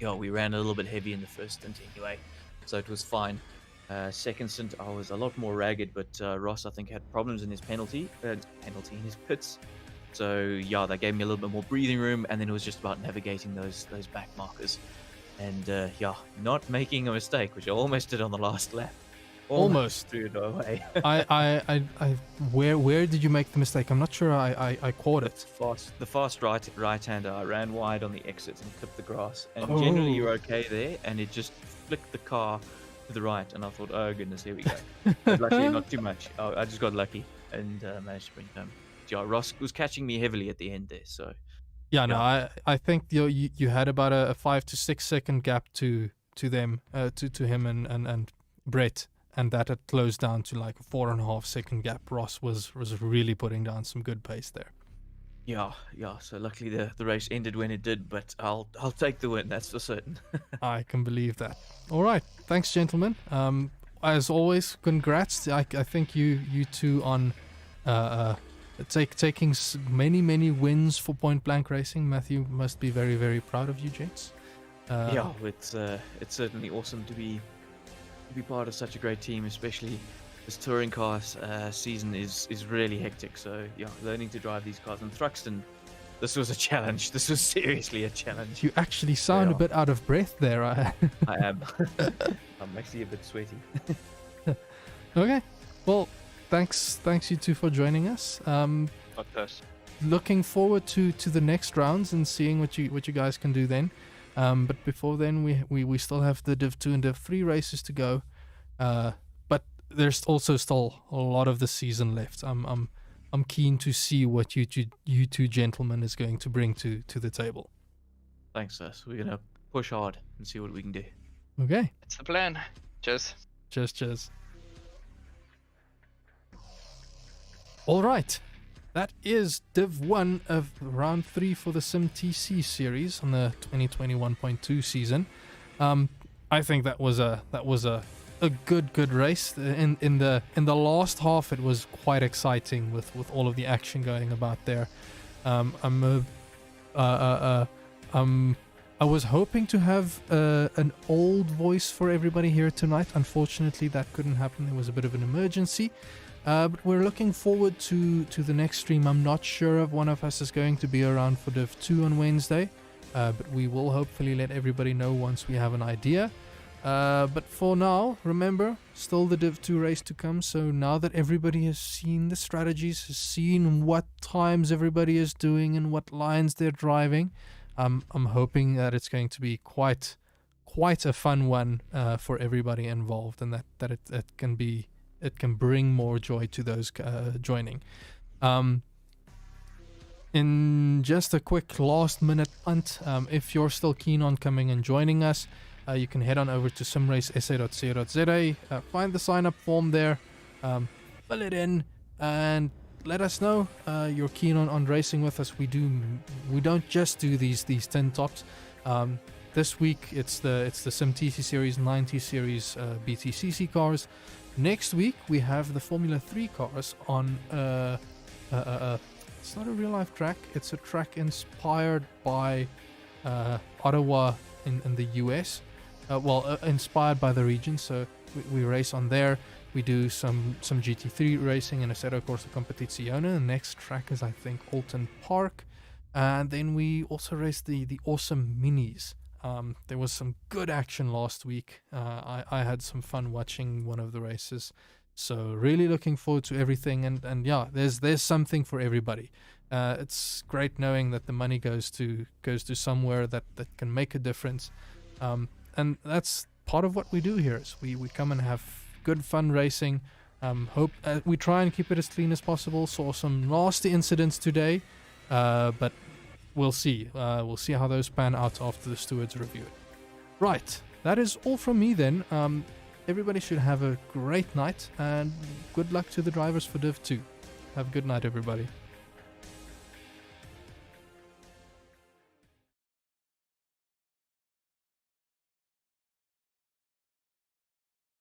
we ran a little bit heavy in the first stint anyway, so it was fine. Second stint, I was a lot more ragged, but Ross, I think, had problems in his penalty in his pits. So that gave me a little bit more breathing room, and then it was just about navigating those back markers. And not making a mistake, which I almost did on the last lap. Almost threw it away. Where did you make the mistake? I'm not sure I caught it. The fast right-hander. I ran wide on the exit and clipped the grass. And generally you're okay there, and it just flicked the car to the right. And I thought, oh goodness, here we go. But luckily, not too much. I just got lucky and managed to bring it home. Ross was catching me heavily at the end there, so... I think you had about a 5 to 6 second gap to them, to him and Brett, and that had closed down to like a 4.5 second gap. Ross was really putting down some good pace there. Yeah. So luckily the race ended when it did, but I'll take the win. That's for certain. I can believe that. All right, thanks, gentlemen. As always, congrats. I think you two on taking many wins for Point Blank Racing. Matthew must be very, very proud of you, gents. It's certainly awesome to be part of such a great team, especially this touring car season is really hectic. So learning to drive these cars in Thruxton, this was a challenge. This was seriously a challenge. You actually sound a bit out of breath there. I am. I'm actually a bit sweaty. Okay, well, thanks you two for joining us. Looking forward to the next rounds and seeing what you guys can do then. But before then, we still have the Div 2 and Div 3 races to go. But there's also still a lot of the season left. I'm keen to see what you two gentlemen is going to bring to the table. Thanks, us. We're gonna push hard and see what we can do. Okay. That's the plan. Cheers. Cheers. All right. That is Div 1 of round 3 for the SimTC series on the 2021.2 season. I think that was a good race. In the last half, it was quite exciting with all of the action going about there. I was hoping to have an old voice for everybody here tonight. Unfortunately, that couldn't happen. There was a bit of an emergency. But we're looking forward to the next stream. I'm not sure if one of us is going to be around for Div 2 on Wednesday. But we will hopefully let everybody know once we have an idea. But for now, remember, still the Div 2 race to come. So now that everybody has seen the strategies, has seen what times everybody is doing and what lines they're driving, I'm hoping that it's going to be quite a fun one for everybody involved, and that it can bring more joy to those joining. In just a quick last minute punt, if you're still keen on coming and joining us, you can head on over to simracesa.co.za, find the sign up form there, fill it in, and let us know you're keen on racing with us. We don't just do these 10 tops. This week it's the SimTC series, 90 series BTCC cars. Next week we have the Formula 3 cars on it's not a real life track, it's a track inspired by Ottawa in the US. Inspired by the region, so we race on there. We do some GT3 racing in Assetto Corsa Competizione. The next track is, I think, Alton Park. And then we also race the awesome minis. There was some good action last week. I had some fun watching one of the races. So really looking forward to everything. And yeah, there's something for everybody. It's great knowing that the money goes to somewhere that can make a difference. And that's part of what we do here. Is we come and have good fun racing. Hope we try and keep it as clean as possible. Saw some nasty incidents today, but we'll see. We'll see how those pan out after the stewards review it. Right, that is all from me then. Everybody should have a great night, and good luck to the drivers for Div 2. Have a good night, everybody.